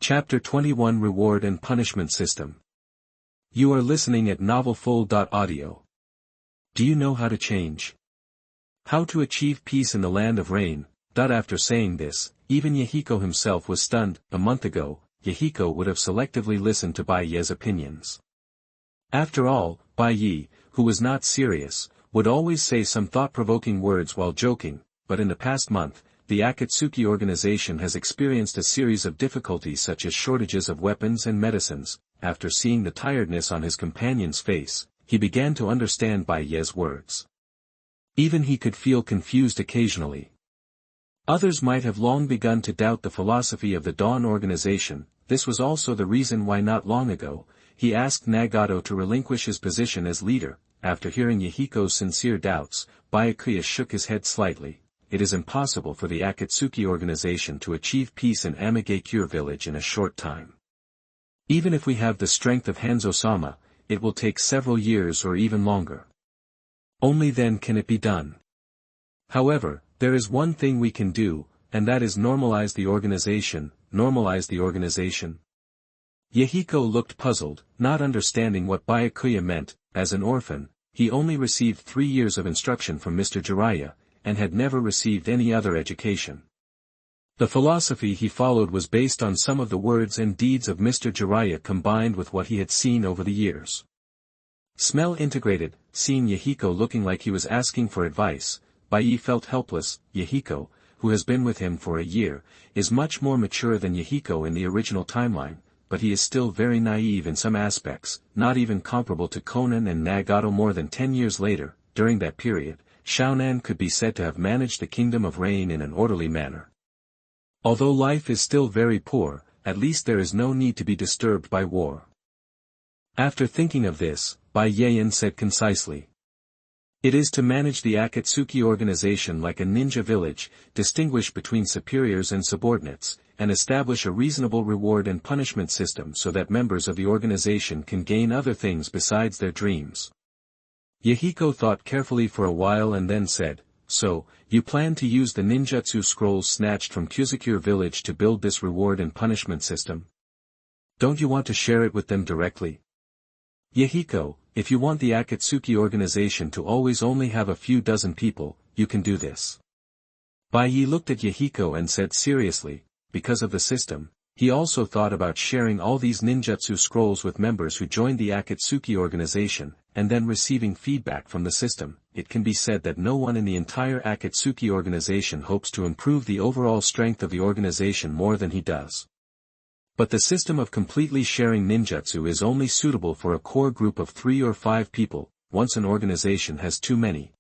Chapter 21 Reward and Punishment System. You are listening at novelfull.audio. Do you know how to change? How to achieve peace in the land of rain. After saying this, even Yahiko himself was stunned. A month ago, Yahiko would have selectively listened to Byakuya's opinions. After all, Byakuya, who was not serious, would always say some thought-provoking words while joking, but in the past month, the Akatsuki organization has experienced a series of difficulties such as shortages of weapons and medicines. After seeing the tiredness on his companion's face, he began to understand Byakuya's words. Even he could feel confused occasionally. Others might have long begun to doubt the philosophy of the Dawn organization. This was also the reason why not long ago, he asked Nagato to relinquish his position as leader. After hearing Yahiko's sincere doubts, Byakuya shook his head slightly. It is impossible for the Akatsuki organization to achieve peace in Amagakure village in a short time. Even if we have the strength of Hanzo-sama, it will take several years or even longer. Only then can it be done. However, there is one thing we can do, and that is normalize the organization. Normalize the organization? Yahiko looked puzzled, not understanding what Byakuya meant. As an orphan, he only received 3 years of instruction from Mr. Jiraiya, and had never received any other education. The philosophy he followed was based on some of the words and deeds of Mr. Jiraiya combined with what he had seen over the years. Smell integrated. Seeing Yahiko looking like he was asking for advice, Byakuya felt helpless. Yahiko, who has been with him for a year, is much more mature than Yahiko in the original timeline, but he is still very naive in some aspects, not even comparable to Conan and Nagato more than 10 years later. During that period, Shaonan could be said to have managed the Kingdom of Rain in an orderly manner. Although life is still very poor, at least there is no need to be disturbed by war. After thinking of this, Byakuya said concisely. It is to manage the Akatsuki organization like a ninja village, distinguish between superiors and subordinates, and establish a reasonable reward and punishment system so that members of the organization can gain other things besides their dreams. Yahiko thought carefully for a while and then said, So, you plan to use the ninjutsu scrolls snatched from Kuzukure village to build this reward and punishment system? Don't you want to share it with them directly? Yahiko, if you want the Akatsuki organization to always only have a few dozen people, you can do this. Byakuya looked at Yahiko and said seriously, because of the system, he also thought about sharing all these ninjutsu scrolls with members who joined the Akatsuki organization, and then receiving feedback from the system. It can be said that no one in the entire Akatsuki organization hopes to improve the overall strength of the organization more than he does. But the system of completely sharing ninjutsu is only suitable for a core group of 3 or 5 people. Once an organization has too many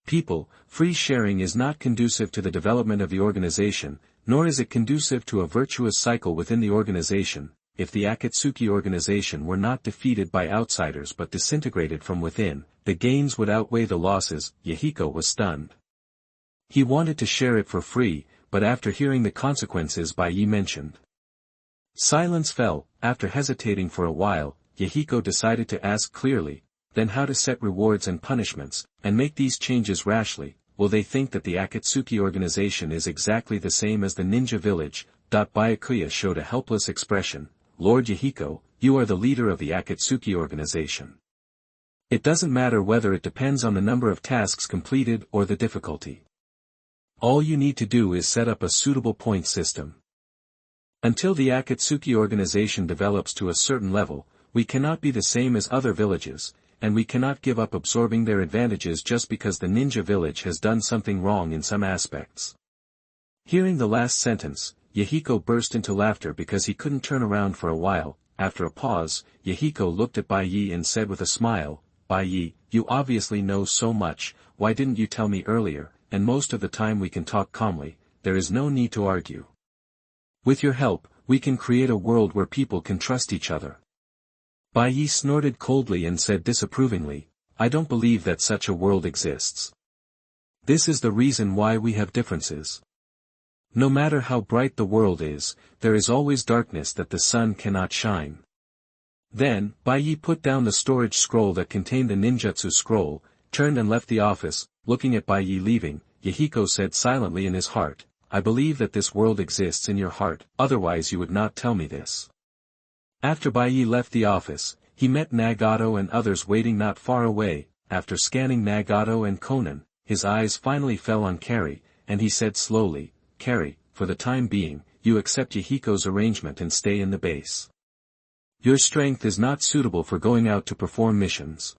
people, free sharing is not conducive to the development of the organization, nor is it conducive to a virtuous cycle within the organization. If the Akatsuki organization were not defeated by outsiders but disintegrated from within, the gains would outweigh the losses. Yahiko was stunned. He wanted to share it for free, but after hearing the consequences Byakuya mentioned. Silence fell. After hesitating for a while, Yahiko decided to ask clearly, then how to set rewards and punishments, and make these changes rashly. Will they think that the Akatsuki organization is exactly the same as the ninja village? Byakuya showed a helpless expression. Lord Yahiko, you are the leader of the Akatsuki organization. It doesn't matter whether it depends on the number of tasks completed or the difficulty. All you need to do is set up a suitable point system. Until the Akatsuki organization develops to a certain level, we cannot be the same as other villages, and we cannot give up absorbing their advantages just because the ninja village has done something wrong in some aspects. Hearing the last sentence, Yahiko burst into laughter because he couldn't turn around for a while. After a pause, Yahiko looked at Byakuya and said with a smile, Byakuya, you obviously know so much, why didn't you tell me earlier, and most of the time we can talk calmly, there is no need to argue. With your help, we can create a world where people can trust each other. Byakuya snorted coldly and said disapprovingly, I don't believe that such a world exists. This is the reason why we have differences. No matter how bright the world is, there is always darkness that the sun cannot shine. Then, Byakuya put down the storage scroll that contained the ninjutsu scroll, turned and left the office. Looking at Byakuya leaving, Yahiko said silently in his heart, I believe that this world exists in your heart, otherwise you would not tell me this. After Byakuya left the office, he met Nagato and others waiting not far away. After scanning Nagato and Conan, his eyes finally fell on Kari, and he said slowly, "Kari, for the time being, you accept Yahiko's arrangement and stay in the base. Your strength is not suitable for going out to perform missions."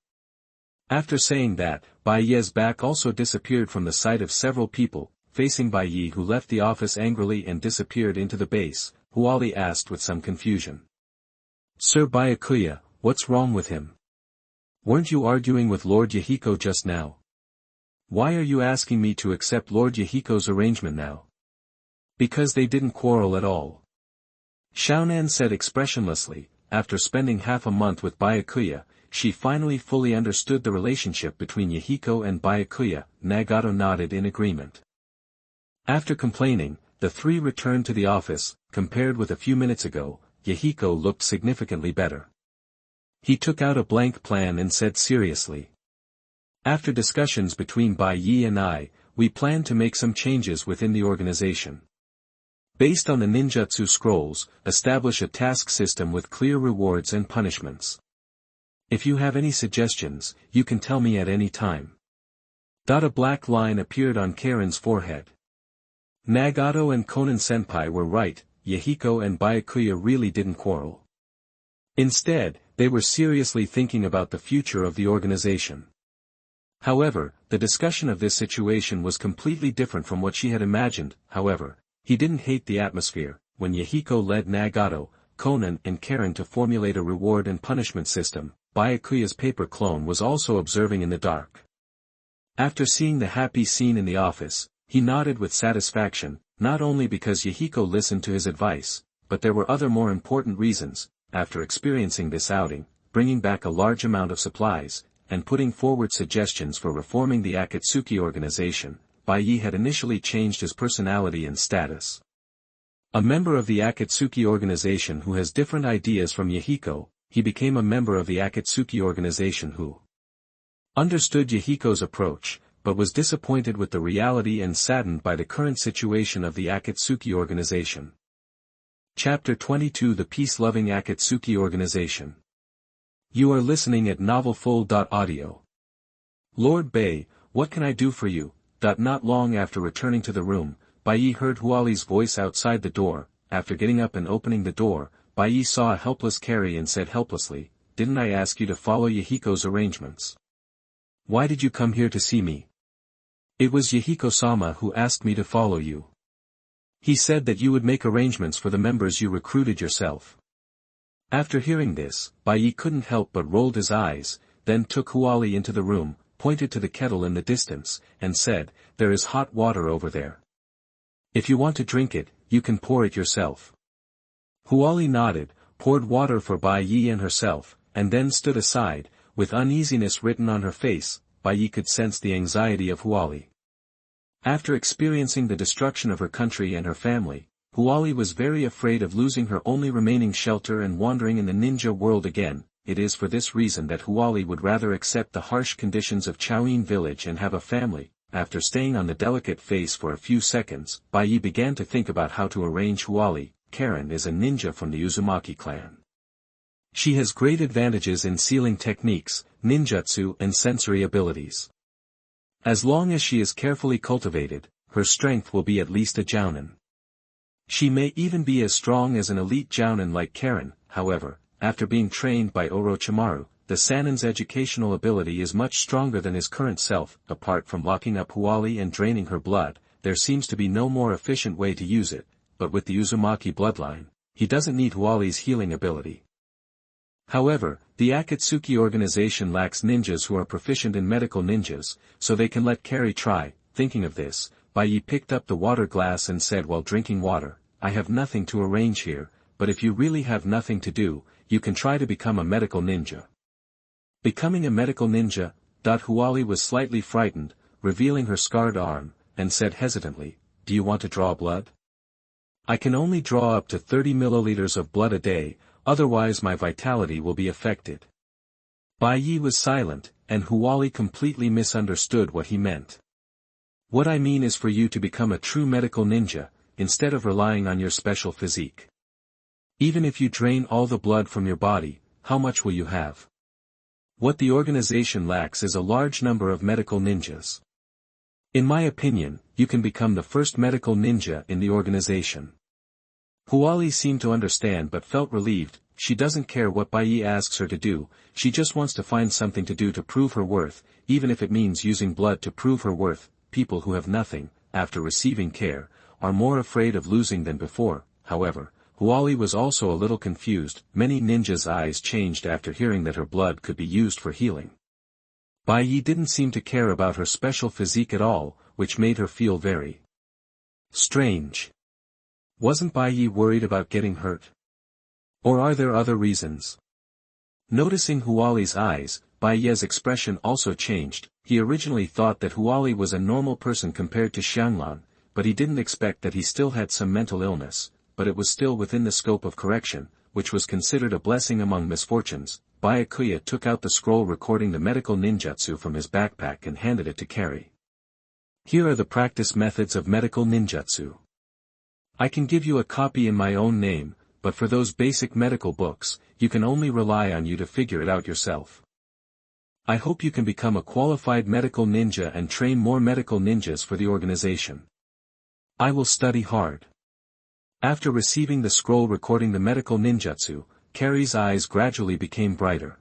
After saying that, Byakuya's back also disappeared from the sight of several people, facing Byakuya, who left the office angrily and disappeared into the base. Huali asked with some confusion. "Sir Byakuya, what's wrong with him? Weren't you arguing with Lord Yahiko just now? Why are you asking me to accept Lord Yahiko's arrangement now?" "Because they didn't quarrel at all," Xiaonan said expressionlessly. After spending half a month with Byakuya, she finally fully understood the relationship between Yahiko and Byakuya. Nagato nodded in agreement. After complaining, the three returned to the office. Compared with a few minutes ago, Yahiko looked significantly better. He took out a blank plan and said seriously. "After discussions between Byakuya and I, we plan to make some changes within the organization. Based on the ninjutsu scrolls, establish a task system with clear rewards and punishments. If you have any suggestions, you can tell me at any time." A black line appeared on Karen's forehead. Nagato and Conan Senpai were right, Yahiko and Byakuya really didn't quarrel. Instead, they were seriously thinking about the future of the organization. However, the discussion of this situation was completely different from what she had imagined. However, he didn't hate the atmosphere. When Yahiko led Nagato, Conan and Karen to formulate a reward and punishment system, Byakuya's paper clone was also observing in the dark. After seeing the happy scene in the office, he nodded with satisfaction, not only because Yahiko listened to his advice, but there were other more important reasons. After experiencing this outing, bringing back a large amount of supplies, and putting forward suggestions for reforming the Akatsuki organization, Byakuya had initially changed his personality and status. A member of the Akatsuki organization who has different ideas from Yahiko, he became a member of the Akatsuki organization who understood Yahiko's approach, but was disappointed with the reality and saddened by the current situation of the Akatsuki organization. Chapter 22 The Peace-Loving Akatsuki Organization. You are listening at novelfull.audio. Lord Bay, what can I do for you? Not long after returning to the room, Byakuya heard Huali's voice outside the door. After getting up and opening the door, Byakuya saw a helpless Kari and said helplessly, "Didn't I ask you to follow Yahiko's arrangements? Why did you come here to see me?" "It was Yahiko-sama who asked me to follow you. He said that you would make arrangements for the members you recruited yourself." After hearing this, Byakuya couldn't help but rolled his eyes, then took Huali into the room, pointed to the kettle in the distance, and said, "There is hot water over there. If you want to drink it, you can pour it yourself." Huali nodded, poured water for Byakuya and herself, and then stood aside, with uneasiness written on her face. Byakuya could sense the anxiety of Huali. After experiencing the destruction of her country and her family, Huali was very afraid of losing her only remaining shelter and wandering in the ninja world again. It is for this reason that Huali would rather accept the harsh conditions of Chaoin village and have a family. After staying on the delicate face for a few seconds, Byakuya began to think about how to arrange Huali. Karen is a ninja from the Uzumaki clan. She has great advantages in sealing techniques, ninjutsu and sensory abilities. As long as she is carefully cultivated, her strength will be at least a jounin. She may even be as strong as an elite jounin like Karen. However, after being trained by Orochimaru, the Sannin's educational ability is much stronger than his current self. Apart from locking up Huali and draining her blood, there seems to be no more efficient way to use it, but with the Uzumaki bloodline, he doesn't need Huali's healing ability. However, the Akatsuki organization lacks ninjas who are proficient in medical ninjas, so they can let Kari try. Thinking of this, Byakuya picked up the water glass and said while drinking water, "I have nothing to arrange here, but if you really have nothing to do, you can try to become a medical ninja." Becoming a medical ninja, Huali was slightly frightened, revealing her scarred arm, and said hesitantly, "Do you want to draw blood? I can only draw up to 30 milliliters of blood a day, otherwise my vitality will be affected." Byakuya was silent, and Huali completely misunderstood what he meant. What I mean is for you to become a true medical ninja, instead of relying on your special physique. Even if you drain all the blood from your body, how much will you have? What the organization lacks is a large number of medical ninjas. In my opinion, you can become the first medical ninja in the organization. Huali seemed to understand but felt relieved. She doesn't care what Bai asks her to do, she just wants to find something to do to prove her worth, even if it means using blood to prove her worth. People who have nothing, after receiving care, are more afraid of losing than before. However, Huali was also a little confused. Many ninjas' eyes changed after hearing that her blood could be used for healing. Bai didn't seem to care about her special physique at all, which made her feel very strange. Wasn't Bai worried about getting hurt? Or are there other reasons? Noticing Huali's eyes, Bai's expression also changed. He originally thought that Huali was a normal person compared to Xianglan, but he didn't expect that he still had some mental illness, but it was still within the scope of correction, which was considered a blessing among misfortunes. Byakuya took out the scroll recording the medical ninjutsu from his backpack and handed it to Kari. Here are the practice methods of medical ninjutsu. I can give you a copy in my own name, but for those basic medical books, you can only rely on you to figure it out yourself. I hope you can become a qualified medical ninja and train more medical ninjas for the organization. I will study hard. After receiving the scroll recording the medical ninjutsu, Kari's eyes gradually became brighter.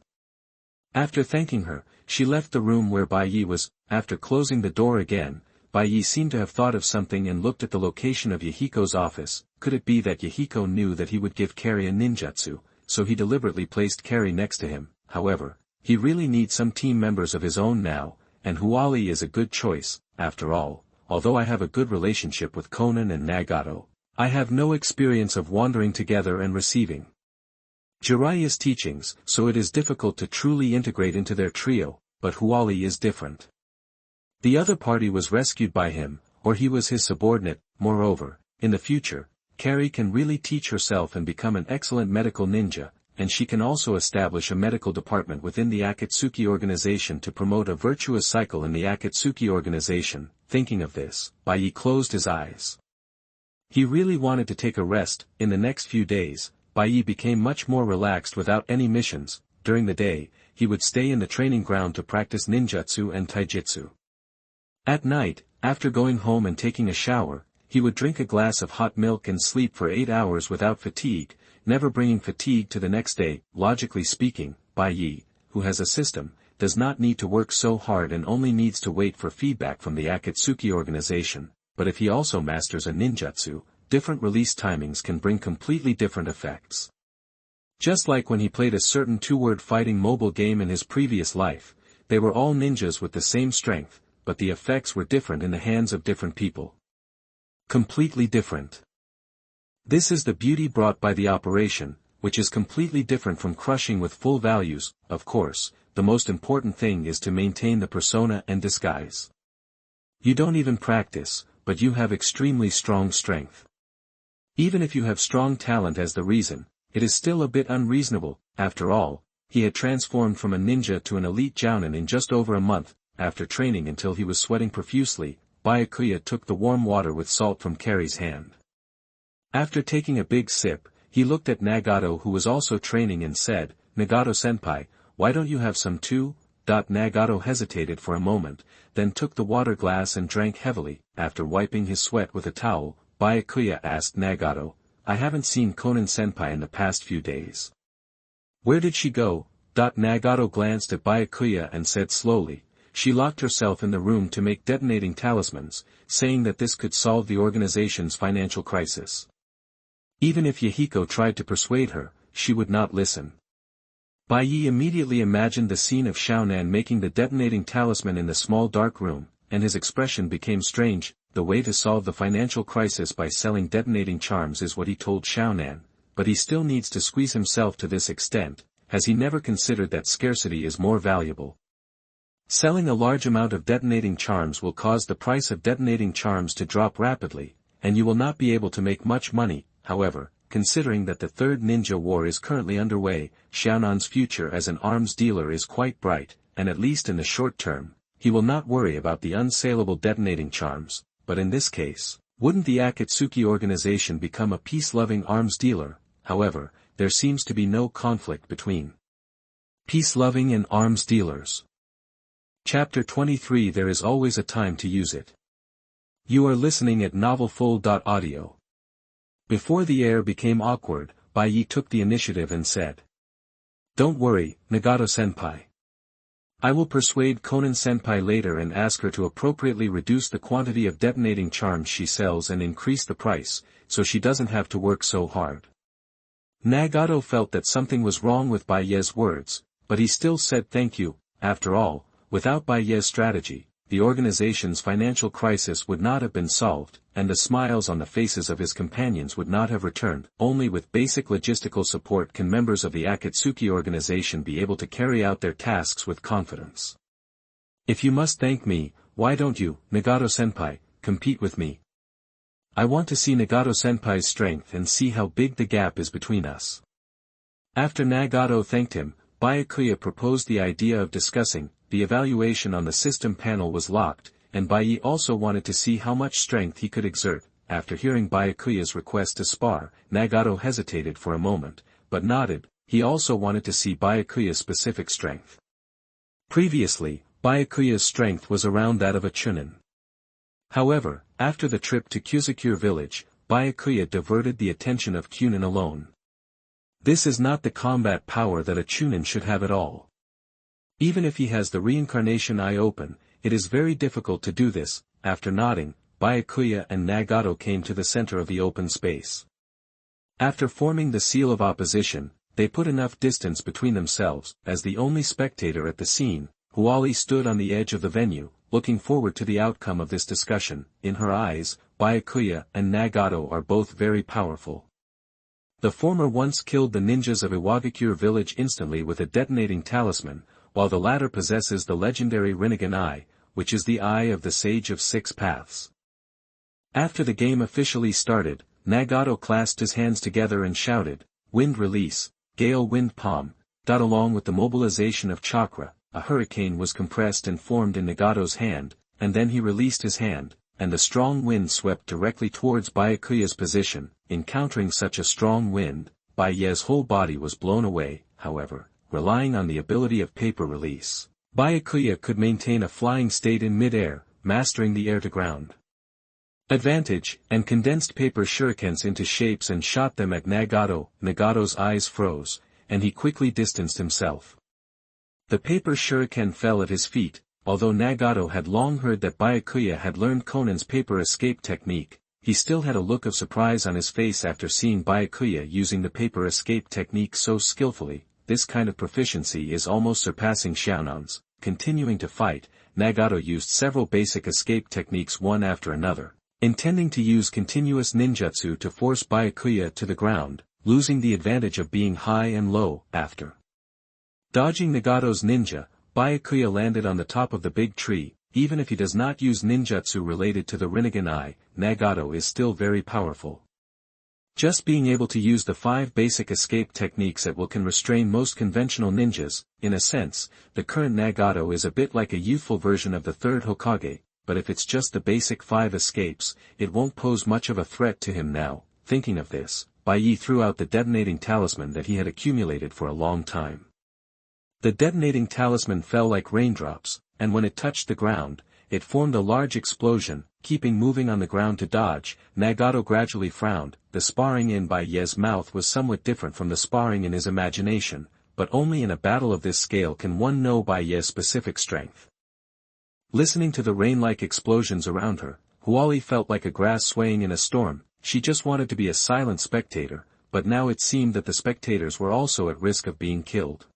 After thanking her, she left the room where Bai was. After closing the door again, Bai seemed to have thought of something and looked at the location of Yahiko's office. Could it be that Yahiko knew that he would give Kari a ninjutsu, so he deliberately placed Kari next to him? However, he really needs some team members of his own now, and Huali is a good choice. After all, although I have a good relationship with Conan and Nagato, I have no experience of wandering together and receiving Jiraiya's teachings, so it is difficult to truly integrate into their trio, but Huali is different. The other party was rescued by him, or he was his subordinate. Moreover, in the future, Kari can really teach herself and become an excellent medical ninja, and she can also establish a medical department within the Akatsuki organization to promote a virtuous cycle in the Akatsuki organization. Thinking of this, Bai closed his eyes. He really wanted to take a rest. In the next few days, Bai became much more relaxed without any missions. During the day, he would stay in the training ground to practice ninjutsu and taijutsu. At night, after going home and taking a shower, he would drink a glass of hot milk and sleep for 8 hours without fatigue, never bringing fatigue to the next day. Logically speaking, Bai, who has a system, does not need to work so hard and only needs to wait for feedback from the Akatsuki organization. But if he also masters a ninjutsu, different release timings can bring completely different effects. Just like when he played a certain two-word fighting mobile game in his previous life, they were all ninjas with the same strength, but the effects were different in the hands of different people. Completely different. This is the beauty brought by the operation, which is completely different from crushing with full values. Of course, the most important thing is to maintain the persona and disguise. You don't even practice, but you have extremely strong strength. Even if you have strong talent as the reason, it is still a bit unreasonable. After all, he had transformed from a ninja to an elite jounin in just over a month. After training until he was sweating profusely, Byakuya took the warm water with salt from Kari's hand. After taking a big sip, he looked at Nagato, who was also training, and said, "Nagato-senpai, why don't you have some too?" Nagato hesitated for a moment, then took the water glass and drank heavily. After wiping his sweat with a towel, Byakuya asked Nagato, "I haven't seen Konan-senpai in the past few days. Where did she go?" Nagato glanced at Byakuya and said slowly, "She locked herself in the room to make detonating talismans, saying that this could solve the organization's financial crisis. Even if Yahiko tried to persuade her, she would not listen." Bai immediately imagined the scene of Xiaonan making the detonating talisman in the small dark room, and his expression became strange. The way to solve the financial crisis by selling detonating charms is what he told Xiaonan, but he still needs to squeeze himself to this extent. Has he never considered that scarcity is more valuable? Selling a large amount of detonating charms will cause the price of detonating charms to drop rapidly, and you will not be able to make much money. However, considering that the Third Ninja War is currently underway, Xiaonan's future as an arms dealer is quite bright, and at least in the short term, he will not worry about the unsaleable detonating charms, but in this case, wouldn't the Akatsuki organization become a peace-loving arms dealer? However, there seems to be no conflict between peace-loving and arms dealers. Chapter 23. There is always a time to use it. You are listening at novelfull.audio. Before the air became awkward, Baiyi took the initiative and said, "Don't worry, Nagato-senpai. I will persuade Konan-senpai later and ask her to appropriately reduce the quantity of detonating charms she sells and increase the price, so she doesn't have to work so hard." Nagato felt that something was wrong with Baiyi's words, but he still said thank you. After all, without Baiyi's strategy, the organization's financial crisis would not have been solved, and the smiles on the faces of his companions would not have returned. Only with basic logistical support can members of the Akatsuki organization be able to carry out their tasks with confidence. If you must thank me, why don't you, Nagato-senpai, compete with me? I want to see Nagato-senpai's strength and see how big the gap is between us. After Nagato thanked him, Byakuya proposed the idea of discussing. The evaluation on the system panel was locked, and Baiyi also wanted to see how much strength he could exert. After hearing Byakuya's request to spar, Nagato hesitated for a moment, but nodded. He also wanted to see Byakuya's specific strength. Previously, Byakuya's strength was around that of a chunin. However, after the trip to Kuzukure village, Byakuya diverted the attention of Chunin alone. This is not the combat power that a chunin should have at all. Even if he has the reincarnation eye open, it is very difficult to do this. After nodding, Byakuya and Nagato came to the center of the open space. After forming the seal of opposition, they put enough distance between themselves. As the only spectator at the scene, Huali stood on the edge of the venue, looking forward to the outcome of this discussion. In her eyes, Byakuya and Nagato are both very powerful. The former once killed the ninjas of Iwagakure village instantly with a detonating talisman, while the latter possesses the legendary Rinnegan Eye, which is the eye of the Sage of Six Paths. After the game officially started, Nagato clasped his hands together and shouted, "Wind release, gale wind palm." Along with the mobilization of chakra, a hurricane was compressed and formed in Nagato's hand, and then he released his hand, and the strong wind swept directly towards Byakuya's position. Encountering such a strong wind, Baiyi's whole body was blown away. However, relying on the ability of paper release, Byakuya could maintain a flying state in mid-air, mastering the air-to-ground advantage, and condensed paper shurikens into shapes and shot them at Nagato. Nagato's eyes froze, and he quickly distanced himself. The paper shuriken fell at his feet. Although Nagato had long heard that Byakuya had learned Konan's paper escape technique, he still had a look of surprise on his face after seeing Byakuya using the paper escape technique so skillfully. This kind of proficiency is almost surpassing Xiaonan's. Continuing to fight, Nagato used several basic escape techniques one after another, intending to use continuous ninjutsu to force Byakuya to the ground, losing the advantage of being high and low. After dodging Nagato's ninja, Byakuya landed on the top of the big tree. Even if he does not use ninjutsu related to the Rinnegan Eye, Nagato is still very powerful. Just being able to use the 5 basic escape techniques at will can restrain most conventional ninjas. In a sense, the current Nagato is a bit like a youthful version of the 3rd Hokage, but if it's just the basic 5 escapes, it won't pose much of a threat to him now. Thinking of this, Baiyi threw out the detonating talisman that he had accumulated for a long time. The detonating talisman fell like raindrops, and when it touched the ground, it formed a large explosion. Keeping moving on the ground to dodge, Nagato gradually frowned. The sparring in Baiyi's mouth was somewhat different from the sparring in his imagination, but only in a battle of this scale can one know Baiyi's specific strength. Listening to the rain-like explosions around her, Huali felt like a grass swaying in a storm. She just wanted to be a silent spectator, but now it seemed that the spectators were also at risk of being killed.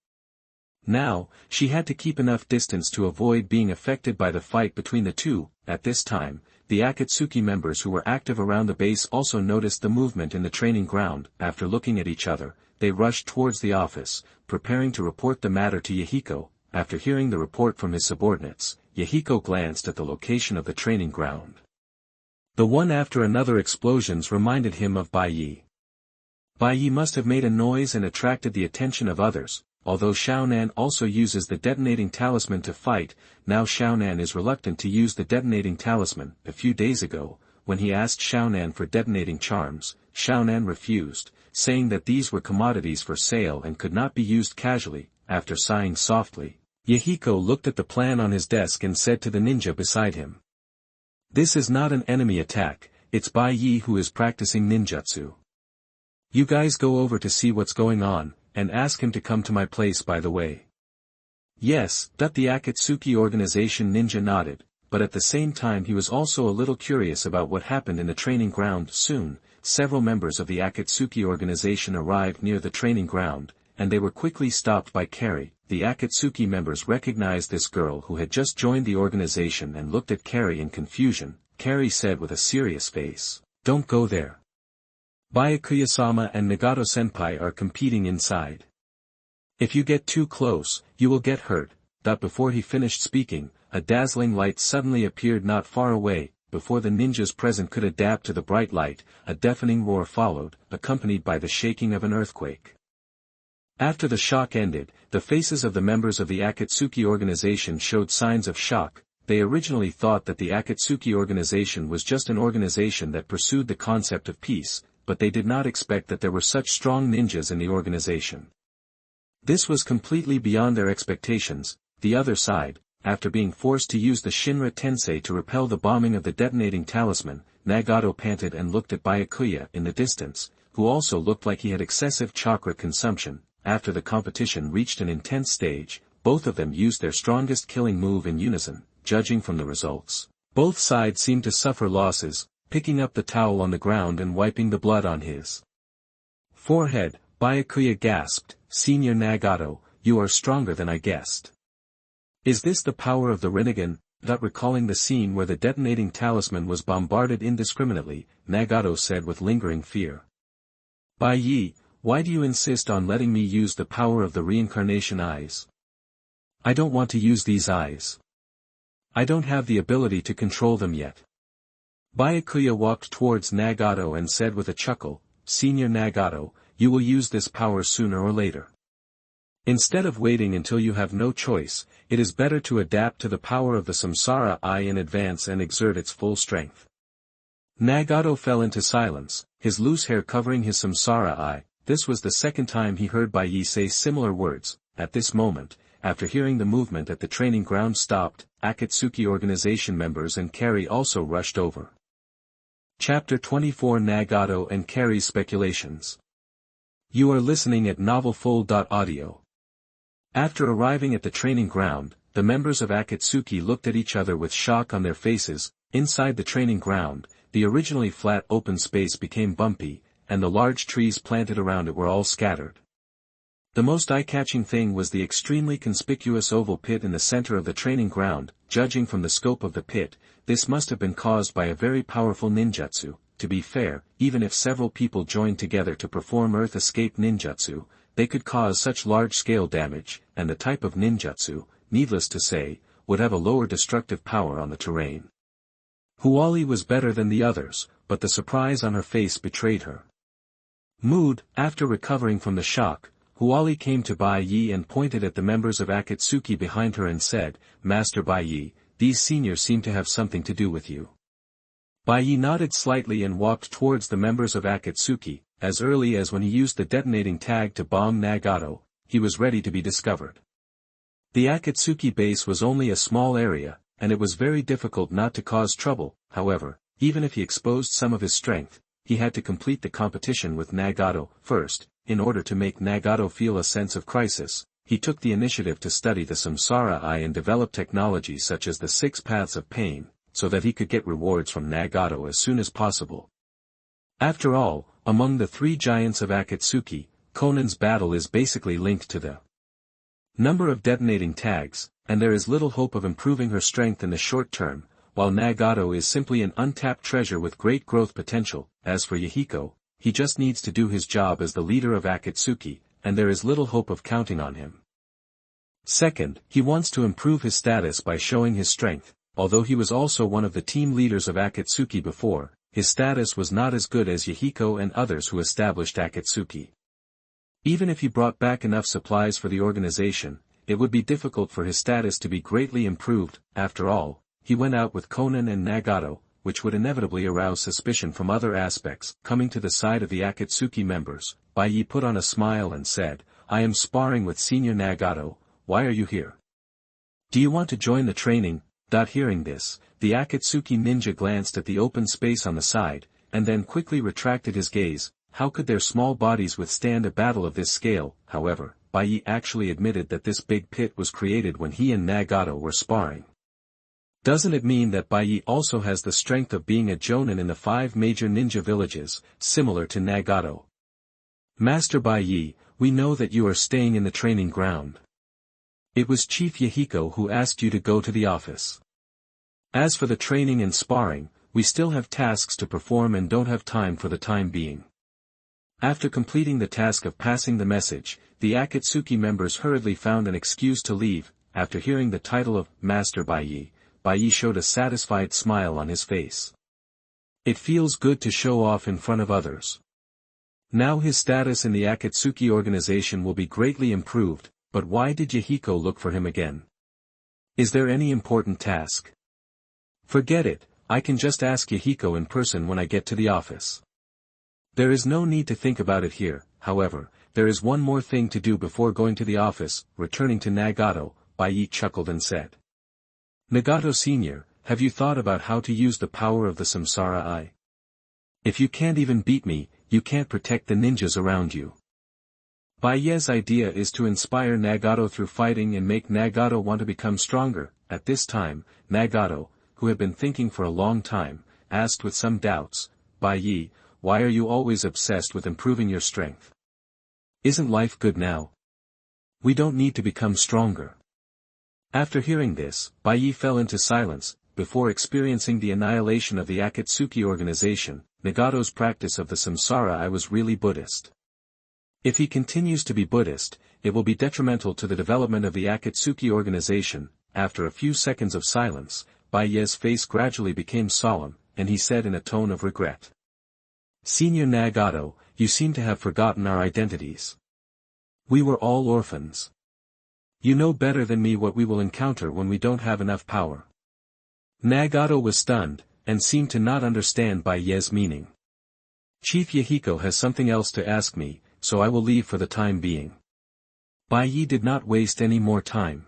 Now, she had to keep enough distance to avoid being affected by the fight between the two. At this time, the Akatsuki members who were active around the base also noticed the movement in the training ground. After looking at each other, they rushed towards the office, preparing to report the matter to Yahiko. After hearing the report from his subordinates, Yahiko glanced at the location of the training ground. The one after another explosions reminded him of Baiyi. Baiyi must have made a noise and attracted the attention of others, although Xiaonan also uses the detonating talisman to fight, now Xiaonan is reluctant to use the detonating talisman. A few days ago, when he asked Xiaonan for detonating charms, Xiaonan refused, saying that these were commodities for sale and could not be used casually. After sighing softly, Yahiko looked at the plan on his desk and said to the ninja beside him, "This is not an enemy attack, it's Bai Yi who is practicing ninjutsu. You guys go over to see what's going on, and ask him to come to my place by the way." Yes, the Akatsuki organization ninja nodded, but at the same time he was also a little curious about what happened in the training ground. Soon, several members of the Akatsuki organization arrived near the training ground, and they were quickly stopped by Kari. The Akatsuki members recognized this girl who had just joined the organization and looked at Kari in confusion. Kari said with a serious face, "Don't go there. Byakuya-sama and Nagato-senpai are competing inside. If you get too close, you will get hurt." Before he finished speaking, a dazzling light suddenly appeared not far away. Before the ninjas present could adapt to the bright light, a deafening roar followed, accompanied by the shaking of an earthquake. After the shock ended, the faces of the members of the Akatsuki organization showed signs of shock. They originally thought that the Akatsuki organization was just an organization that pursued the concept of peace, but they did not expect that there were such strong ninjas in the organization. This was completely beyond their expectations. The other side, after being forced to use the Shinra Tensei to repel the bombing of the detonating talisman, Nagato panted and looked at Byakuya in the distance, who also looked like he had excessive chakra consumption. After the competition reached an intense stage, both of them used their strongest killing move in unison. Judging from the results, both sides seemed to suffer losses. Picking up the towel on the ground and wiping the blood on his forehead, Byakuya gasped, "Senior Nagato, you are stronger than I guessed. Is this the power of the Rinnegan?" Recalling the scene where the detonating talisman was bombarded indiscriminately, Nagato said with lingering fear, "Bai Yi, why do you insist on letting me use the power of the reincarnation eyes? I don't want to use these eyes. I don't have the ability to control them yet." Byakuya walked towards Nagato and said with a chuckle, "Senior Nagato, you will use this power sooner or later. Instead of waiting until you have no choice, it is better to adapt to the power of the Samsara Eye in advance and exert its full strength." Nagato fell into silence, his loose hair covering his Samsara Eye. This was the second time he heard Bai Yi say similar words. At this moment, after hearing the movement at the training ground stopped, Akatsuki organization members and Kari also rushed over. Chapter 24 Nagato and Kari's Speculations. You are listening at novelfull.audio. After arriving at the training ground, the members of Akatsuki looked at each other with shock on their faces. Inside the training ground, the originally flat open space became bumpy, and the large trees planted around it were all scattered. The most eye-catching thing was the extremely conspicuous oval pit in the center of the training ground. Judging from the scope of the pit, this must have been caused by a very powerful ninjutsu. To be fair, even if several people joined together to perform Earth Escape ninjutsu, they could cause such large-scale damage, and the type of ninjutsu, needless to say, would have a lower destructive power on the terrain. Huali was better than the others, but the surprise on her face betrayed her mood. After recovering from the shock, Huali came to Bai Yi and pointed at the members of Akatsuki behind her and said, "Master Bai Yi, these seniors seem to have something to do with you." Bai Yi nodded slightly and walked towards the members of Akatsuki. As early as when he used the detonating tag to bomb Nagato, he was ready to be discovered. The Akatsuki base was only a small area, and it was very difficult not to cause trouble. However, even if he exposed some of his strength, he had to complete the competition with Nagato. First, in order to make Nagato feel a sense of crisis, he took the initiative to study the Samsara Eye and develop technologies such as the 6 Paths of Pain, so that he could get rewards from Nagato as soon as possible. After all, among the 3 giants of Akatsuki, Conan's battle is basically linked to the number of detonating tags, and there is little hope of improving her strength in the short term, while Nagato is simply an untapped treasure with great growth potential. As for Yahiko, he just needs to do his job as the leader of Akatsuki, and there is little hope of counting on him. Second, he wants to improve his status by showing his strength. Although he was also one of the team leaders of Akatsuki before, his status was not as good as Yahiko and others who established Akatsuki. Even if he brought back enough supplies for the organization, it would be difficult for his status to be greatly improved. After all, he went out with Konan and Nagato, which would inevitably arouse suspicion from other aspects. Coming to the side of the Akatsuki members, Byakuya put on a smile and said, "I am sparring with Senior Nagato, why are you here? Do you want to join the training?" Hearing this, the Akatsuki ninja glanced at the open space on the side, and then quickly retracted his gaze. How could their small bodies withstand a battle of this scale? However, Byakuya actually admitted that this big pit was created when he and Nagato were sparring. Doesn't it mean that Byakuya also has the strength of being a jonin in the 5 major ninja villages, similar to Nagato? Master Byakuya, we know that you are staying in the training ground. It was Chief Yahiko who asked you to go to the office. As for the training and sparring, we still have tasks to perform and don't have time for the time being. After completing the task of passing the message, the Akatsuki members hurriedly found an excuse to leave. After hearing the title of Master Byakuya, Byakuya showed a satisfied smile on his face. It feels good to show off in front of others. Now his status in the Akatsuki organization will be greatly improved, but why did Yahiko look for him again? Is there any important task? Forget it, I can just ask Yahiko in person when I get to the office. There is no need to think about it here. However, there is one more thing to do before going to the office. Returning to Nagato, Byakuya chuckled and said, "Nagato Senior, have you thought about how to use the power of the Samsara Eye? If you can't even beat me, you can't protect the ninjas around you." Byakuya's idea is to inspire Nagato through fighting and make Nagato want to become stronger. At this time, Nagato, who had been thinking for a long time, asked with some doubts, "Byakuya, why are you always obsessed with improving your strength? Isn't life good now? We don't need to become stronger." After hearing this, Byakuya fell into silence. Before experiencing the annihilation of the Akatsuki organization, Nagato's practice of the Samsara Eye was really Buddhist. If he continues to be Buddhist, it will be detrimental to the development of the Akatsuki organization. After a few seconds of silence, Byakuya's face gradually became solemn, and he said in a tone of regret, "Senior Nagato, you seem to have forgotten our identities. We were all orphans. You know better than me what we will encounter when we don't have enough power." Nagato was stunned, and seemed to not understand Byakuya's meaning. "Chief Yahiko has something else to ask me, so I will leave for the time being." Byakuya did not waste any more time.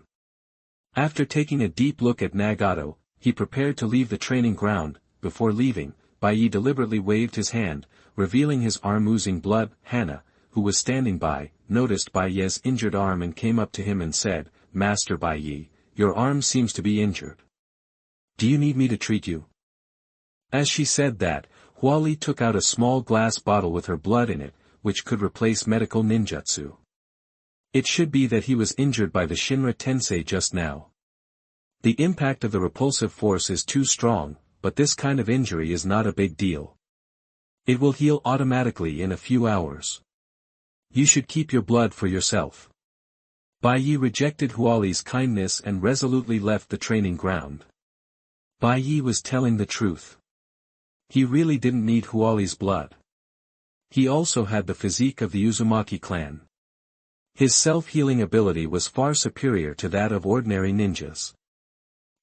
After taking a deep look at Nagato, he prepared to leave the training ground. Before leaving, Byakuya deliberately waved his hand, revealing his arm oozing blood. Hana, who was standing by, noticed Byakuya's injured arm and came up to him and said, "Master Byakuya, your arm seems to be injured. Do you need me to treat you?" As she said that, Huali took out a small glass bottle with her blood in it, which could replace medical ninjutsu. It should be that he was injured by the Shinra Tensei just now. The impact of the repulsive force is too strong, but this kind of injury is not a big deal. It will heal automatically in a few hours. You should keep your blood for yourself. Byakuya rejected Huali's kindness and resolutely left the training ground. Byakuya was telling the truth. He really didn't need Huali's blood. He also had the physique of the Uzumaki clan. His self-healing ability was far superior to that of ordinary ninjas.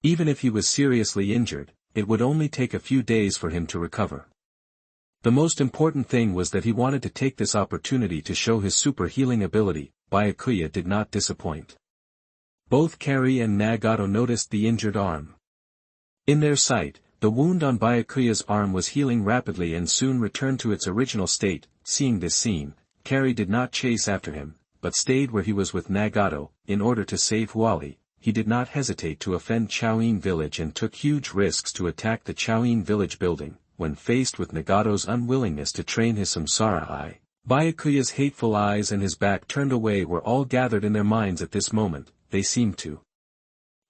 Even if he was seriously injured, it would only take a few days for him to recover. The most important thing was that he wanted to take this opportunity to show his super healing ability. Byakuya did not disappoint. Both Kari and Nagato noticed the injured arm. In their sight, the wound on Byakuya's arm was healing rapidly and soon returned to its original state. Seeing this scene, Kari did not chase after him, but stayed where he was with Nagato. In order to save Huali, he did not hesitate to offend Chaoin village and took huge risks to attack the Chaoin village building. When faced with Nagato's unwillingness to train his Samsara Eye, Byakuya's hateful eyes and his back turned away were all gathered in their minds at this moment. They seemed to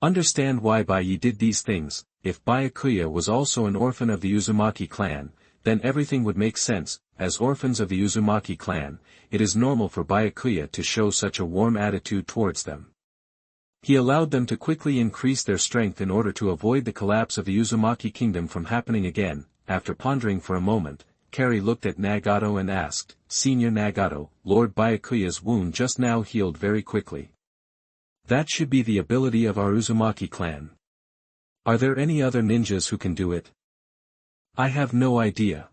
understand why Byakuya did these things. If Byakuya was also an orphan of the Uzumaki clan, then everything would make sense. As orphans of the Uzumaki clan, it is normal for Byakuya to show such a warm attitude towards them. He allowed them to quickly increase their strength in order to avoid the collapse of the Uzumaki kingdom from happening again. After pondering for a moment, Kari looked at Nagato and asked, Senior Nagato, Lord Byakuya's wound just now healed very quickly. That should be the ability of our Uzumaki clan. Are there any other ninjas who can do it? I have no idea.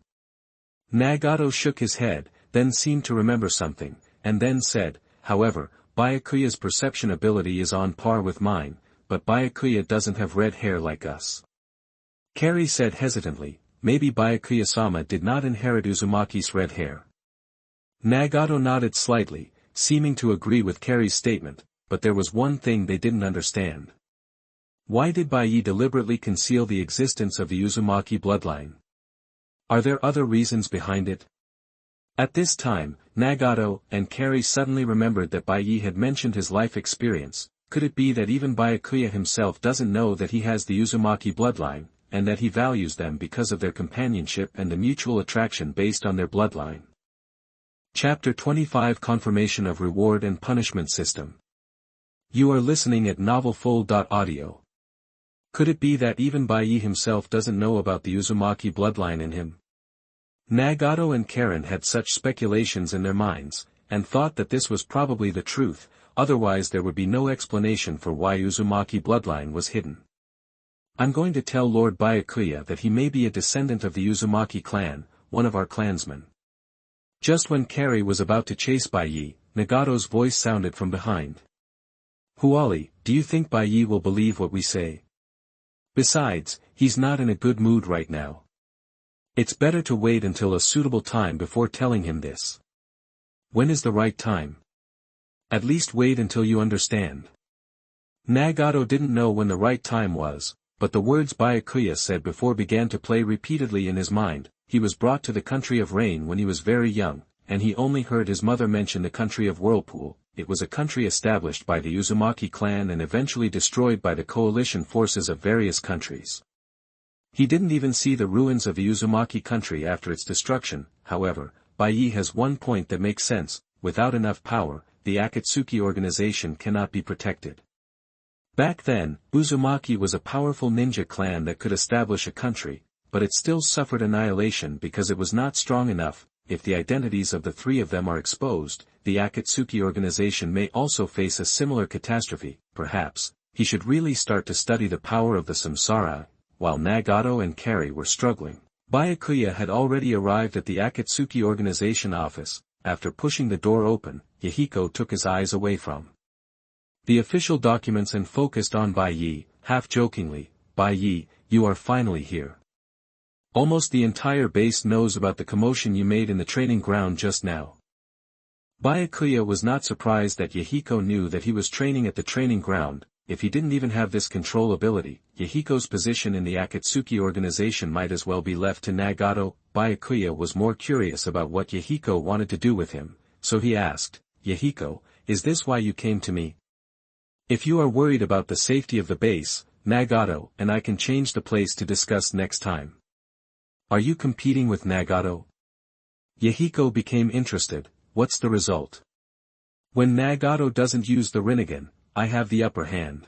Nagato shook his head, then seemed to remember something, and then said, however, Byakuya's perception ability is on par with mine, but Byakuya doesn't have red hair like us. Kari said hesitantly, maybe Byakuya-sama did not inherit Uzumaki's red hair. Nagato nodded slightly, seeming to agree with Kari's statement, but there was one thing they didn't understand. Why did Baiyi deliberately conceal the existence of the Uzumaki bloodline? Are there other reasons behind it? At this time, Nagato and Kari suddenly remembered that Baiyi had mentioned his life experience. Could it be that even Byakuya himself doesn't know that he has the Uzumaki bloodline, and that he values them because of their companionship and the mutual attraction based on their bloodline? Chapter 25 Confirmation of Reward and Punishment System. You are listening at novelfull.audio. Could it be that even Baiyi himself doesn't know about the Uzumaki bloodline in him? Nagato and Karen had such speculations in their minds, and thought that this was probably the truth, otherwise there would be no explanation for why Uzumaki bloodline was hidden. I'm going to tell Lord Byakuya that he may be a descendant of the Uzumaki clan, one of our clansmen. Just when Kari was about to chase Baiyi, Nagato's voice sounded from behind. Huali, do you think Baiyi will believe what we say? Besides, he's not in a good mood right now. It's better to wait until a suitable time before telling him this. When is the right time? At least wait until you understand. Nagato didn't know when the right time was, but the words Byakuya said before began to play repeatedly in his mind. He was brought to the country of rain when he was very young, and he only heard his mother mention the country of Whirlpool. It was a country established by the Uzumaki clan and eventually destroyed by the coalition forces of various countries. He didn't even see the ruins of the Uzumaki country after its destruction. However, Baiyi has one point that makes sense: without enough power, the Akatsuki organization cannot be protected. Back then, Uzumaki was a powerful ninja clan that could establish a country, but it still suffered annihilation because it was not strong enough. If the identities of the three of them are exposed, the Akatsuki organization may also face a similar catastrophe. Perhaps, he should really start to study the power of the samsara. While Nagato and Kari were struggling, Byakuya had already arrived at the Akatsuki organization office. After pushing the door open, Yahiko took his eyes away from the official documents and focused on Baiyi, half-jokingly. Baiyi, you are finally here. Almost the entire base knows about the commotion you made in the training ground just now. Byakuya was not surprised that Yahiko knew that he was training at the training ground. If he didn't even have this control ability, Yahiko's position in the Akatsuki organization might as well be left to Nagato. Byakuya was more curious about what Yahiko wanted to do with him, so he asked, Yahiko, is this why you came to me? If you are worried about the safety of the base, Nagato and I can change the place to discuss next time. Are you competing with Nagato? Yahiko became interested. What's the result? When Nagato doesn't use the Rinnegan, I have the upper hand.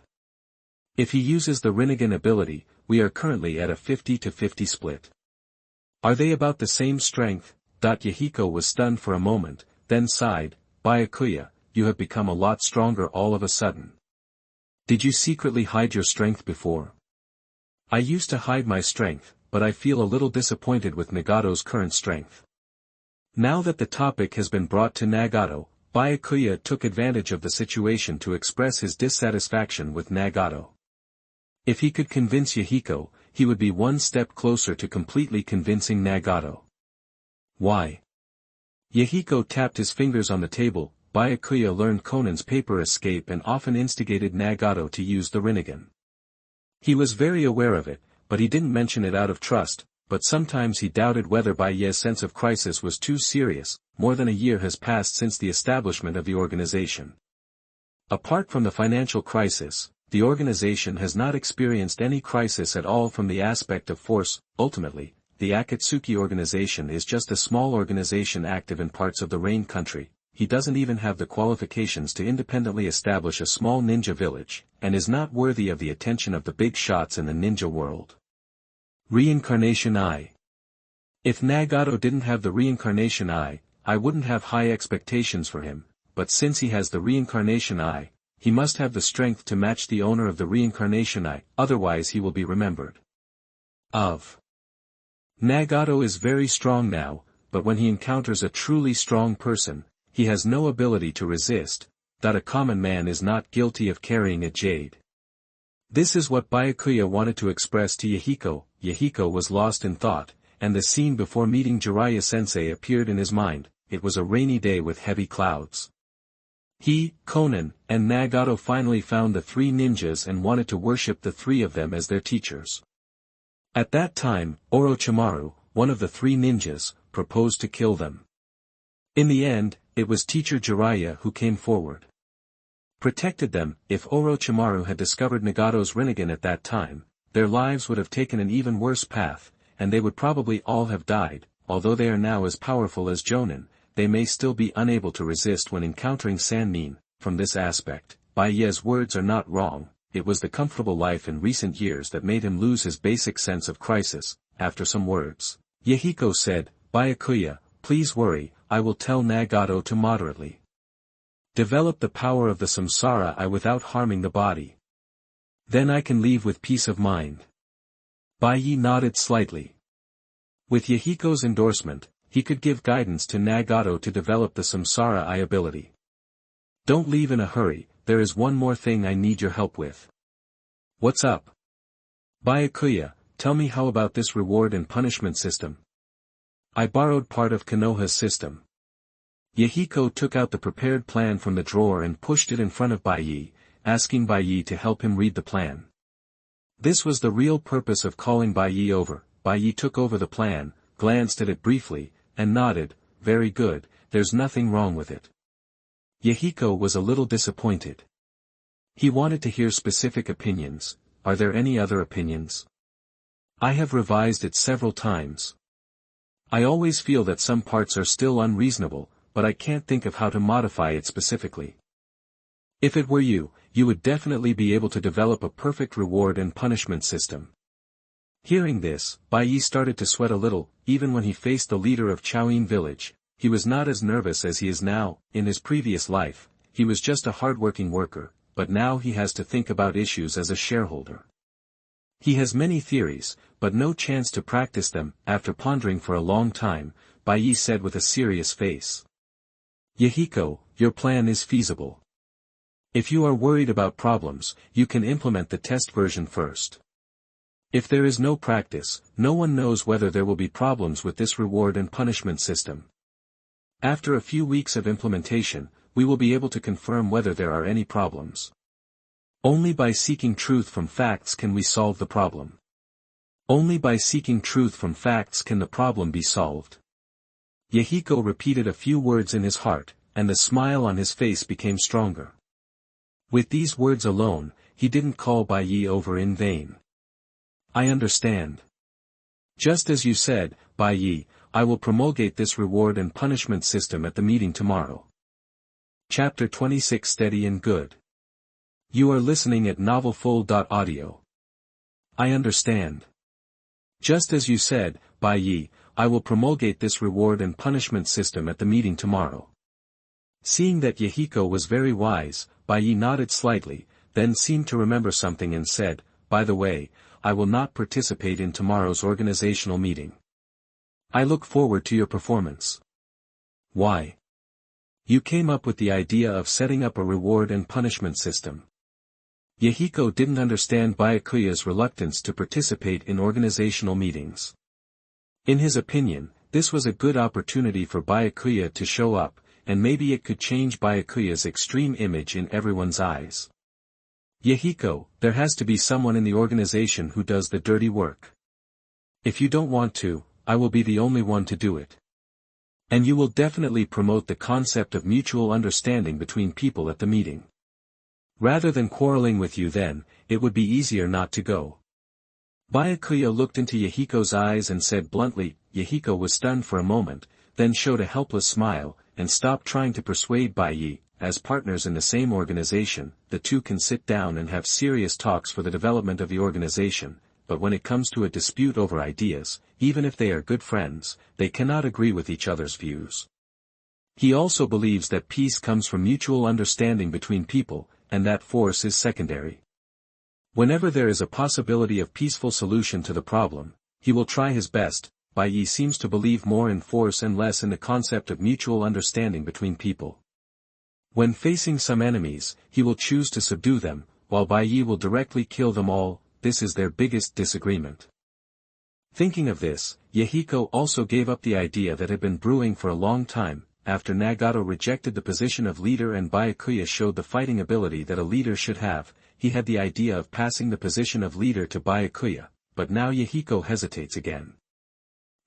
If he uses the Rinnegan ability, we are currently at a 50-50 split. Are they about the same strength? Yahiko was stunned for a moment, then sighed. Byakuya, you have become a lot stronger all of a sudden. Did you secretly hide your strength before? I used to hide my strength, but I feel a little disappointed with Nagato's current strength. Now that the topic has been brought to Nagato, Byakuya took advantage of the situation to express his dissatisfaction with Nagato. If he could convince Yahiko, he would be one step closer to completely convincing Nagato. Why? Yahiko tapped his fingers on the table. Byakuya learned Conan's paper escape and often instigated Nagato to use the Rinnegan. He was very aware of it, but he didn't mention it out of trust. But sometimes he doubted whether Baiyi's sense of crisis was too serious. More than a year has passed since the establishment of the organization. Apart from the financial crisis, the organization has not experienced any crisis at all from the aspect of force. Ultimately, the Akatsuki organization is just a small organization active in parts of the Rain country. He doesn't even have the qualifications to independently establish a small ninja village, and is not worthy of the attention of the big shots in the ninja world. Reincarnation Eye. If Nagato didn't have the reincarnation eye, I wouldn't have high expectations for him, but since he has the reincarnation eye, he must have the strength to match the owner of the reincarnation eye, otherwise he will be remembered. Nagato is very strong now, but when he encounters a truly strong person, he has no ability to resist, that a common man is not guilty of carrying a jade. This is what Byakuya wanted to express to Yahiko. Yahiko was lost in thought, and the scene before meeting Jiraiya-sensei appeared in his mind. It was a rainy day with heavy clouds. He, Conan, and Nagato finally found the three ninjas and wanted to worship the three of them as their teachers. At that time, Orochimaru, one of the three ninjas, proposed to kill them. In the end, it was teacher Jiraiya who came forward. Protected them. If Orochimaru had discovered Nagato's Rinnegan at that time, their lives would have taken an even worse path, and they would probably all have died. Although they are now as powerful as Jonin, they may still be unable to resist when encountering Sannin. From this aspect, Byakuya's words are not wrong. It was the comfortable life in recent years that made him lose his basic sense of crisis. After some words, Yahiko said, "Byakuya, please worry, I will tell Nagato to moderately develop the power of the samsara eye without harming the body. Then I can leave with peace of mind." Byakuya nodded slightly. With Yahiko's endorsement, he could give guidance to Nagato to develop the samsara eye ability. "Don't leave in a hurry, there is one more thing I need your help with." "What's up?" "Byakuya, tell me how about this reward and punishment system?" "I borrowed part of Konoha's system." Yahiko took out the prepared plan from the drawer and pushed it in front of Byakuya, asking Byakuya to help him read the plan. This was the real purpose of calling Byakuya over. Byakuya took over the plan, glanced at it briefly, and nodded, "Very good, there's nothing wrong with it." Yahiko was a little disappointed. He wanted to hear specific opinions. "Are there any other opinions?" "I have revised it several times. I always feel that some parts are still unreasonable, but I can't think of how to modify it specifically. If it were you, you would definitely be able to develop a perfect reward and punishment system." Hearing this, Byakuya started to sweat a little. Even when he faced the leader of Chaoin village, he was not as nervous as he is now. In his previous life, he was just a hardworking worker, but now he has to think about issues as a shareholder. He has many theories, but no chance to practice them. After pondering for a long time, Byakuya said with a serious face, "Yahiko, your plan is feasible. If you are worried about problems, you can implement the test version first. If there is no practice, no one knows whether there will be problems with this reward and punishment system. After a few weeks of implementation, we will be able to confirm whether there are any problems. Only by seeking truth from facts can we solve the problem. Only by seeking truth from facts can the problem be solved." Yahiko repeated a few words in his heart, and the smile on his face became stronger. With these words alone, he didn't call Byakuya over in vain. "I understand. Just as you said, Byakuya, I will promulgate this reward and punishment system at the meeting tomorrow." Chapter 26 Steady and Good. You are listening at novelfull.audio. I understand. Just as you said, Byakuya, I will promulgate this reward and punishment system at the meeting tomorrow. Seeing that Yahiko was very wise, Byakuya nodded slightly, then seemed to remember something and said, "By the way, I will not participate in tomorrow's organizational meeting. I look forward to your performance." "Why?" "You came up with the idea of setting up a reward and punishment system." Yahiko didn't understand Byakuya's reluctance to participate in organizational meetings. In his opinion, this was a good opportunity for Byakuya to show up, and maybe it could change Byakuya's extreme image in everyone's eyes. "Yahiko, there has to be someone in the organization who does the dirty work. If you don't want to, I will be the only one to do it. And you will definitely promote the concept of mutual understanding between people at the meeting. Rather than quarreling with you then, it would be easier not to go." Byakuya looked into Yahiko's eyes and said bluntly. Yahiko was stunned for a moment, then showed a helpless smile, and stopped trying to persuade Byakuya. As partners in the same organization, the two can sit down and have serious talks for the development of the organization, but when it comes to a dispute over ideas, even if they are good friends, they cannot agree with each other's views. He also believes that peace comes from mutual understanding between people, and that force is secondary. Whenever there is a possibility of peaceful solution to the problem, he will try his best. Bai seems to believe more in force and less in the concept of mutual understanding between people. When facing some enemies, he will choose to subdue them, while Bai will directly kill them all. This is their biggest disagreement. Thinking of this, Yahiko also gave up the idea that had been brewing for a long time. After Nagato rejected the position of leader and Byakuya showed the fighting ability that a leader should have, he had the idea of passing the position of leader to Byakuya, but now Yahiko hesitates again.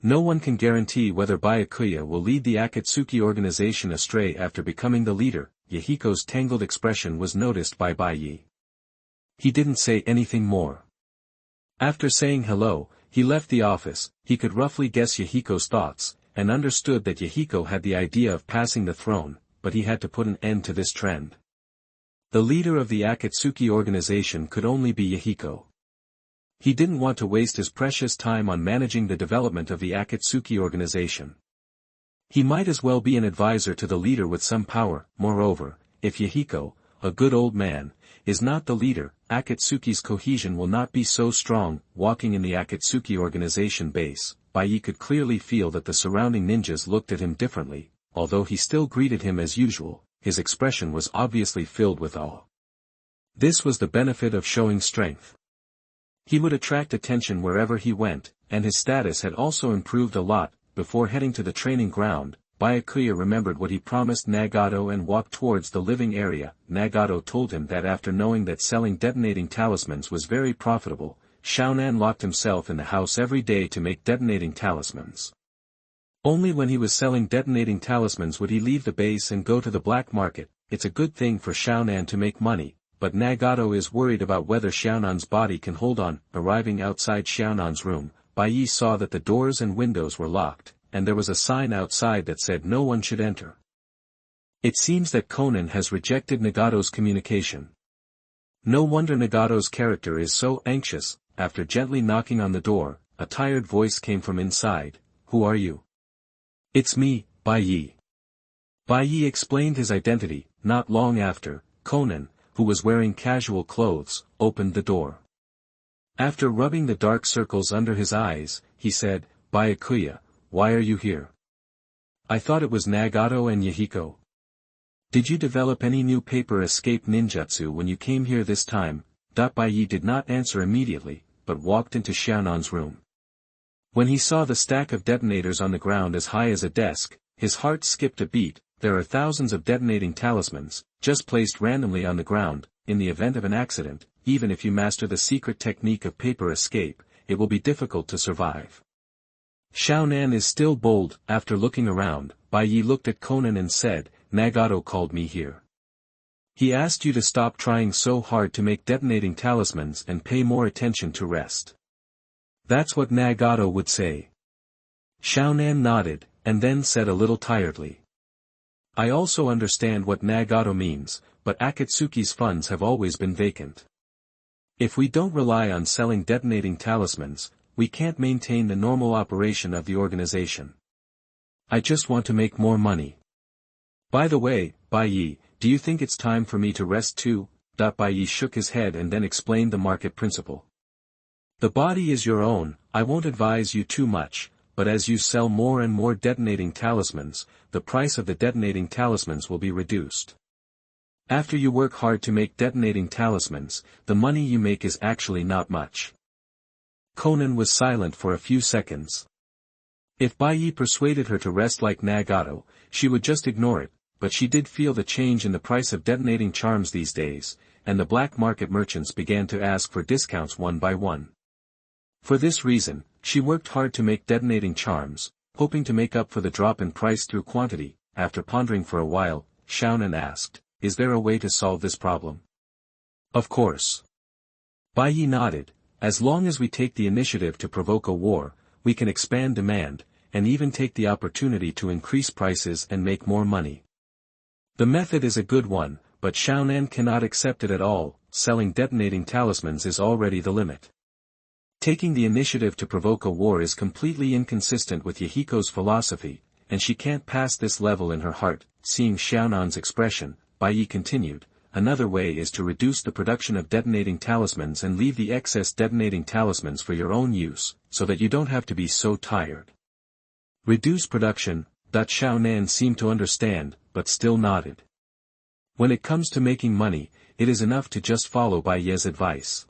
No one can guarantee whether Byakuya will lead the Akatsuki organization astray after becoming the leader. Yahiko's tangled expression was noticed by Bai. He didn't say anything more. After saying hello, he left the office. He could roughly guess Yahiko's thoughts, and understood that Yahiko had the idea of passing the throne, but he had to put an end to this trend. The leader of the Akatsuki organization could only be Yahiko. He didn't want to waste his precious time on managing the development of the Akatsuki organization. He might as well be an advisor to the leader with some power. Moreover, if Yahiko, a good old man, is not the leader, Akatsuki's cohesion will not be so strong. Walking in the Akatsuki organization base, Bai could clearly feel that the surrounding ninjas looked at him differently. Although he still greeted him as usual, his expression was obviously filled with awe. This was the benefit of showing strength. He would attract attention wherever he went, and his status had also improved a lot. Before heading to the training ground, Byakuya remembered what he promised Nagato and walked towards the living area. Nagato told him that after knowing that selling detonating talismans was very profitable, Xiaonan locked himself in the house every day to make detonating talismans. Only when he was selling detonating talismans would he leave the base and go to the black market. It's a good thing for Xiaonan to make money, but Nagato is worried about whether Xiaonan's body can hold on. Arriving outside Xiaonan's room, Bai saw that the doors and windows were locked, and there was a sign outside that said no one should enter. It seems that Conan has rejected Nagato's communication. No wonder Nagato's character is so anxious. After gently knocking on the door, a tired voice came from inside. Who are you? It's me, Bai. Bai explained his identity. Not long after, Conan, who was wearing casual clothes, opened the door. After rubbing the dark circles under his eyes, he said, Byakuya, why are you here? I thought it was Nagato and Yahiko. Did you develop any new paper escape ninjutsu when you came here this time? Bai did not answer immediately, but walked into Xiaonan's room. When he saw the stack of detonators on the ground as high as a desk, his heart skipped a beat. There are thousands of detonating talismans, just placed randomly on the ground. In the event of an accident, even if you master the secret technique of paper escape, it will be difficult to survive. Xiaonan is still bold. After looking around, Bai looked at Conan and said, Nagato called me here. He asked you to stop trying so hard to make detonating talismans and pay more attention to rest. That's what Nagato would say. Xiaonan nodded, and then said a little tiredly. I also understand what Nagato means, but Akatsuki's funds have always been vacant. If we don't rely on selling detonating talismans, we can't maintain the normal operation of the organization. I just want to make more money. By the way, Bai, do you think it's time for me to rest too? Bai shook his head and then explained the market principle. The body is your own. I won't advise you too much, but as you sell more and more detonating talismans, the price of the detonating talismans will be reduced. After you work hard to make detonating talismans, the money you make is actually not much. Conan was silent for a few seconds. If Bai persuaded her to rest like Nagato, she would just ignore it, but she did feel the change in the price of detonating charms these days, and the black market merchants began to ask for discounts one by one. For this reason, she worked hard to make detonating charms, hoping to make up for the drop in price through quantity. After pondering for a while, Xiaonan asked, is there a way to solve this problem? Of course. Bai nodded. As long as we take the initiative to provoke a war, we can expand demand, and even take the opportunity to increase prices and make more money. The method is a good one, but Xiaonan cannot accept it at all. Selling detonating talismans is already the limit. Taking the initiative to provoke a war is completely inconsistent with Yahiko's philosophy, and she can't pass this level in her heart. Seeing Xiaonan's expression, Bai Yi continued, another way is to reduce the production of detonating talismans and leave the excess detonating talismans for your own use, so that you don't have to be so tired. Reduce production. Xiaonan seemed to understand, but still nodded. When it comes to making money, it is enough to just follow Bai Ye's advice.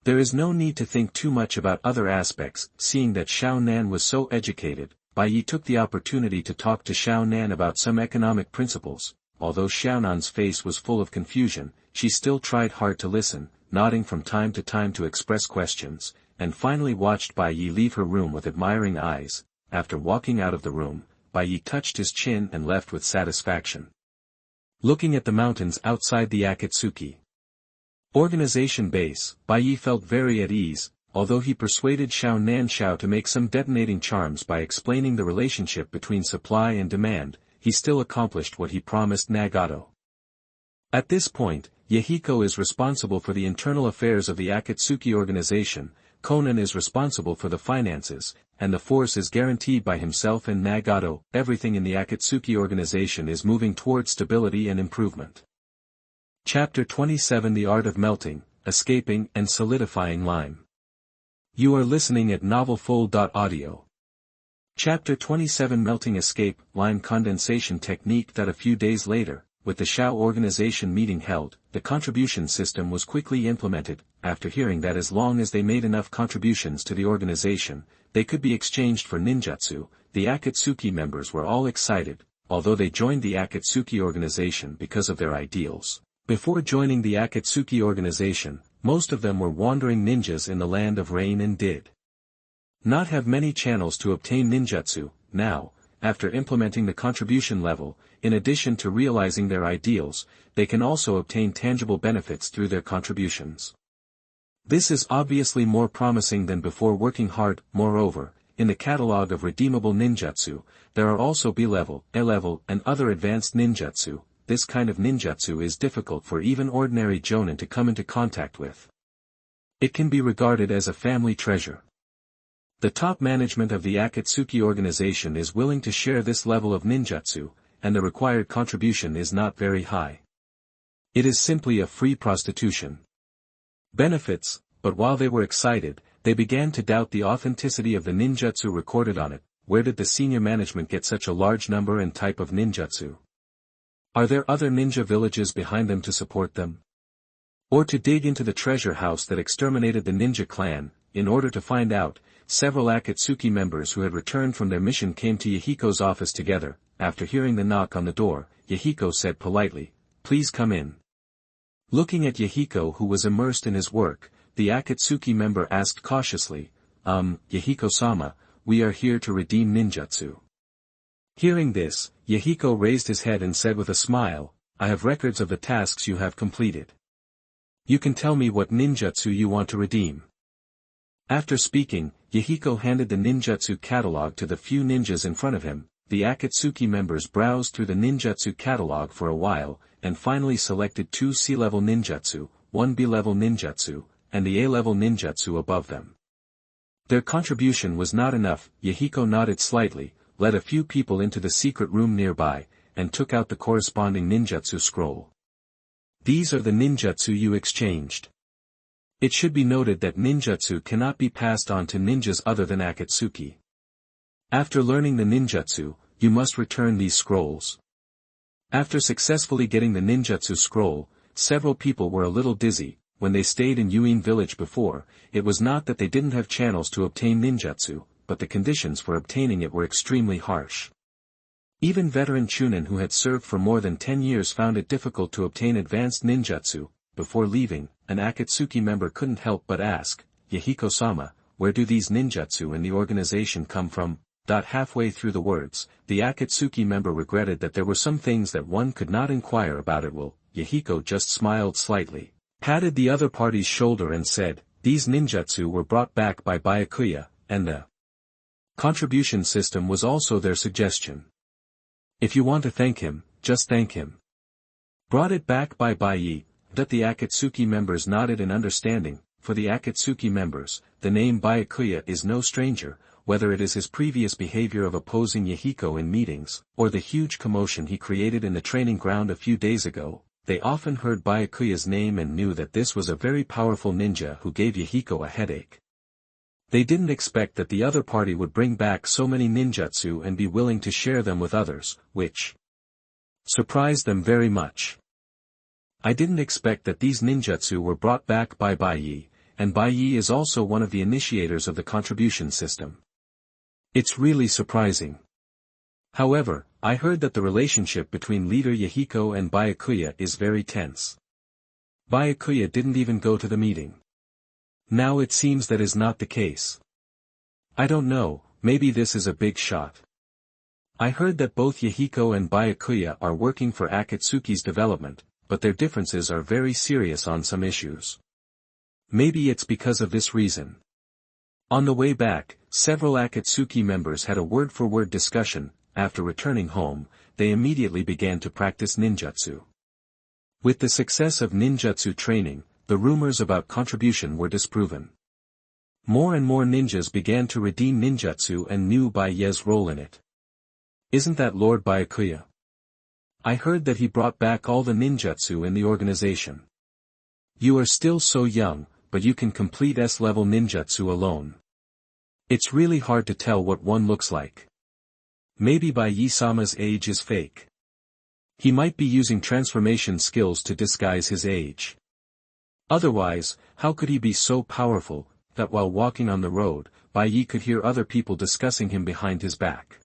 There is no need to think too much about other aspects. Seeing that Xiaonan was so educated, Bai Yi took the opportunity to talk to Xiaonan about some economic principles. Although Xiaonan's face was full of confusion, she still tried hard to listen, nodding from time to time to express questions, and finally watched Bai Yi leave her room with admiring eyes. After walking out of the room, Bai Yi touched his chin and left with satisfaction. Looking at the mountains outside the Akatsuki organization base, Bai Yi felt very at ease. Although he persuaded Xiao to make some detonating charms by explaining the relationship between supply and demand, he still accomplished what he promised Nagato. At this point, Yahiko is responsible for the internal affairs of the Akatsuki organization, Conan is responsible for the finances, and the force is guaranteed by himself and Nagato. Everything in the Akatsuki organization is moving towards stability and improvement. Chapter 27: The Art of Melting, Escaping and Solidifying Lime. You are listening at novelfull.audio. Chapter 27: Melting Escape, Lime Condensation Technique. That a few days later, with the Shao organization meeting held, the contribution system was quickly implemented. After hearing that as long as they made enough contributions to the organization, they could be exchanged for ninjutsu, the Akatsuki members were all excited, although they joined the Akatsuki organization because of their ideals. Before joining the Akatsuki organization, most of them were wandering ninjas in the land of rain and did not have many channels to obtain ninjutsu. Now, after implementing the contribution level, in addition to realizing their ideals, they can also obtain tangible benefits through their contributions. This is obviously more promising than before working hard. Moreover, in the catalog of redeemable ninjutsu, there are also B-level, A-level, and other advanced ninjutsu. This kind of ninjutsu is difficult for even ordinary jonin to come into contact with. It can be regarded as a family treasure. The top management of the Akatsuki organization is willing to share this level of ninjutsu, and the required contribution is not very high. It is simply a free prostitution. Benefits, but while they were excited, they began to doubt the authenticity of the ninjutsu recorded on it. Where did the senior management get such a large number and type of ninjutsu? Are there other ninja villages behind them to support them? Or to dig into the treasure house that exterminated the ninja clan? In order to find out, several Akatsuki members who had returned from their mission came to Yahiko's office together. After hearing the knock on the door, Yahiko said politely, "Please come in." Looking at Yahiko, who was immersed in his work, the Akatsuki member asked cautiously, Yahiko-sama, we are here to redeem ninjutsu. Hearing this, Yahiko raised his head and said with a smile, I have records of the tasks you have completed. You can tell me what ninjutsu you want to redeem. After speaking, Yahiko handed the ninjutsu catalog to the few ninjas in front of him. The Akatsuki members browsed through the ninjutsu catalog for a while, and finally selected 2 C-level ninjutsu, 1 B-level ninjutsu, and the A-level ninjutsu above them. Their contribution was not enough. Yahiko nodded slightly, led a few people into the secret room nearby, and took out the corresponding ninjutsu scroll. These are the ninjutsu you exchanged. It should be noted that ninjutsu cannot be passed on to ninjas other than Akatsuki. After learning the ninjutsu, you must return these scrolls. After successfully getting the ninjutsu scroll, several people were a little dizzy. When they stayed in Yuin village before, it was not that they didn't have channels to obtain ninjutsu, but the conditions for obtaining it were extremely harsh. Even veteran Chunin who had served for more than 10 years found it difficult to obtain advanced ninjutsu. Before leaving, an Akatsuki member couldn't help but ask, Yahiko-sama, where do these ninjutsu in the organization come from? Halfway through the words, the Akatsuki member regretted that there were some things that one could not inquire about it. Well, Yahiko just smiled slightly, patted the other party's shoulder and said, these ninjutsu were brought back by Byakuya, and the contribution system was also their suggestion. If you want to thank him, just thank him. Brought it back by Bai. The Akatsuki members nodded in understanding. For the Akatsuki members, the name Byakuya is no stranger. whether it is his previous behavior of opposing Yahiko in meetings, or the huge commotion he created in the training ground a few days ago, they often heard Byakuya's name and knew that this was a very powerful ninja who gave Yahiko a headache. They didn't expect that the other party would bring back so many ninjutsu and be willing to share them with others, which surprised them very much. I didn't expect that these ninjutsu were brought back by Baiyi, and Baiyi is also one of the initiators of the contribution system. It's really surprising. However, I heard that the relationship between leader Yahiko and Byakuya is very tense. Byakuya didn't even go to the meeting. Now it seems that is not the case. I don't know, maybe this is a big shot. I heard that both Yahiko and Byakuya are working for Akatsuki's development, but their differences are very serious on some issues. Maybe it's because of this reason. On the way back, several Akatsuki members had a word-for-word discussion. After returning home, they immediately began to practice ninjutsu. With the success of ninjutsu training, the rumors about contribution were disproven. More and more ninjas began to redeem ninjutsu and knew Baiyi's role in it. Isn't that Lord Byakuya? I heard that he brought back all the ninjutsu in the organization. You are still so young, but you can complete S-level ninjutsu alone. It's really hard to tell what one looks like. Maybe Baiyi-sama's age is fake. He might be using transformation skills to disguise his age. Otherwise, how could he be so powerful, that while walking on the road, Baiyi could hear other people discussing him behind his back?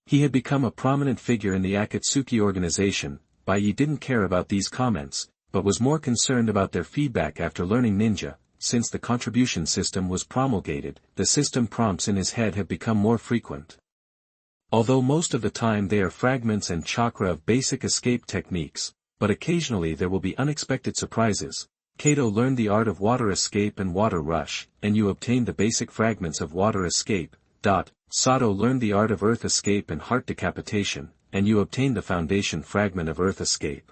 He had become a prominent figure in the Akatsuki organization. Baiyi didn't care about these comments, but was more concerned about their feedback after learning ninja. Since the contribution system was promulgated, the system prompts in his head have become more frequent. Although most of the time they are fragments and chakra of basic escape techniques, but occasionally there will be unexpected surprises. Kato learned the art of water escape and water rush, and you obtained the basic fragments of water escape. Sato learned the art of earth escape and heart decapitation, and you obtained the foundation fragment of earth escape.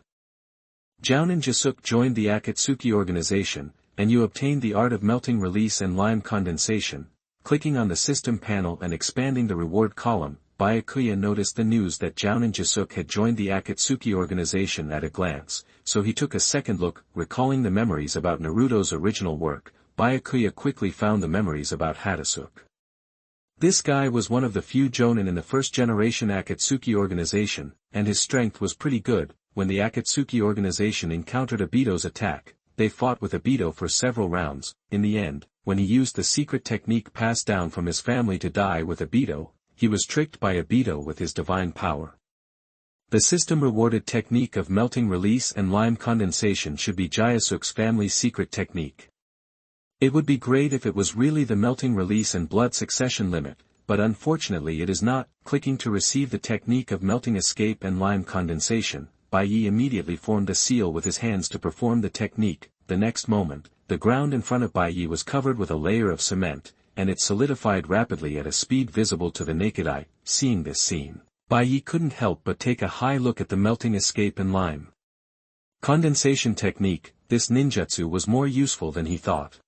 Jounin Jisuk joined the Akatsuki organization, and you obtained the art of melting release and lime condensation. Clicking on the system panel and expanding the reward column, Byakuya noticed the news that Jounin Jisuk had joined the Akatsuki organization at a glance, so he took a second look. Recalling the memories about Naruto's original work, Byakuya quickly found the memories about Hadasuk. This guy was one of the few Jounin in the first-generation Akatsuki organization, and his strength was pretty good. When the Akatsuki organization encountered Obito's attack, they fought with Obito for several rounds. In the end, when he used the secret technique passed down from his family to die with Obito, he was tricked by Obito with his divine power. The system-rewarded technique of melting release and lime condensation should be Jayasuk's family's secret technique. It would be great if it was really the melting release and blood succession limit, but unfortunately it is not. Clicking to receive the technique of melting escape and lime condensation, Baiyi immediately formed a seal with his hands to perform the technique. The next moment, the ground in front of Baiyi was covered with a layer of cement, and it solidified rapidly at a speed visible to the naked eye. Seeing this scene, Baiyi couldn't help but take a high look at the melting escape and lime condensation technique. This ninjutsu was more useful than he thought.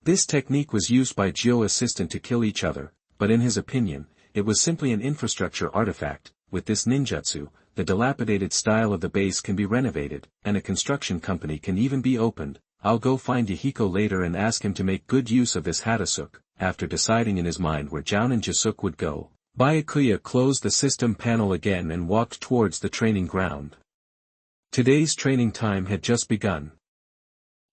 This technique was used by Gyo assistant to kill each other, but in his opinion, it was simply an infrastructure artifact. With this ninjutsu, the dilapidated style of the base can be renovated, and a construction company can even be opened. I'll go find Yahiko later and ask him to make good use of this Hadasuk. After deciding in his mind where Jounin Jisuk would go, Byakuya closed the system panel again and walked towards the training ground. Today's training time had just begun.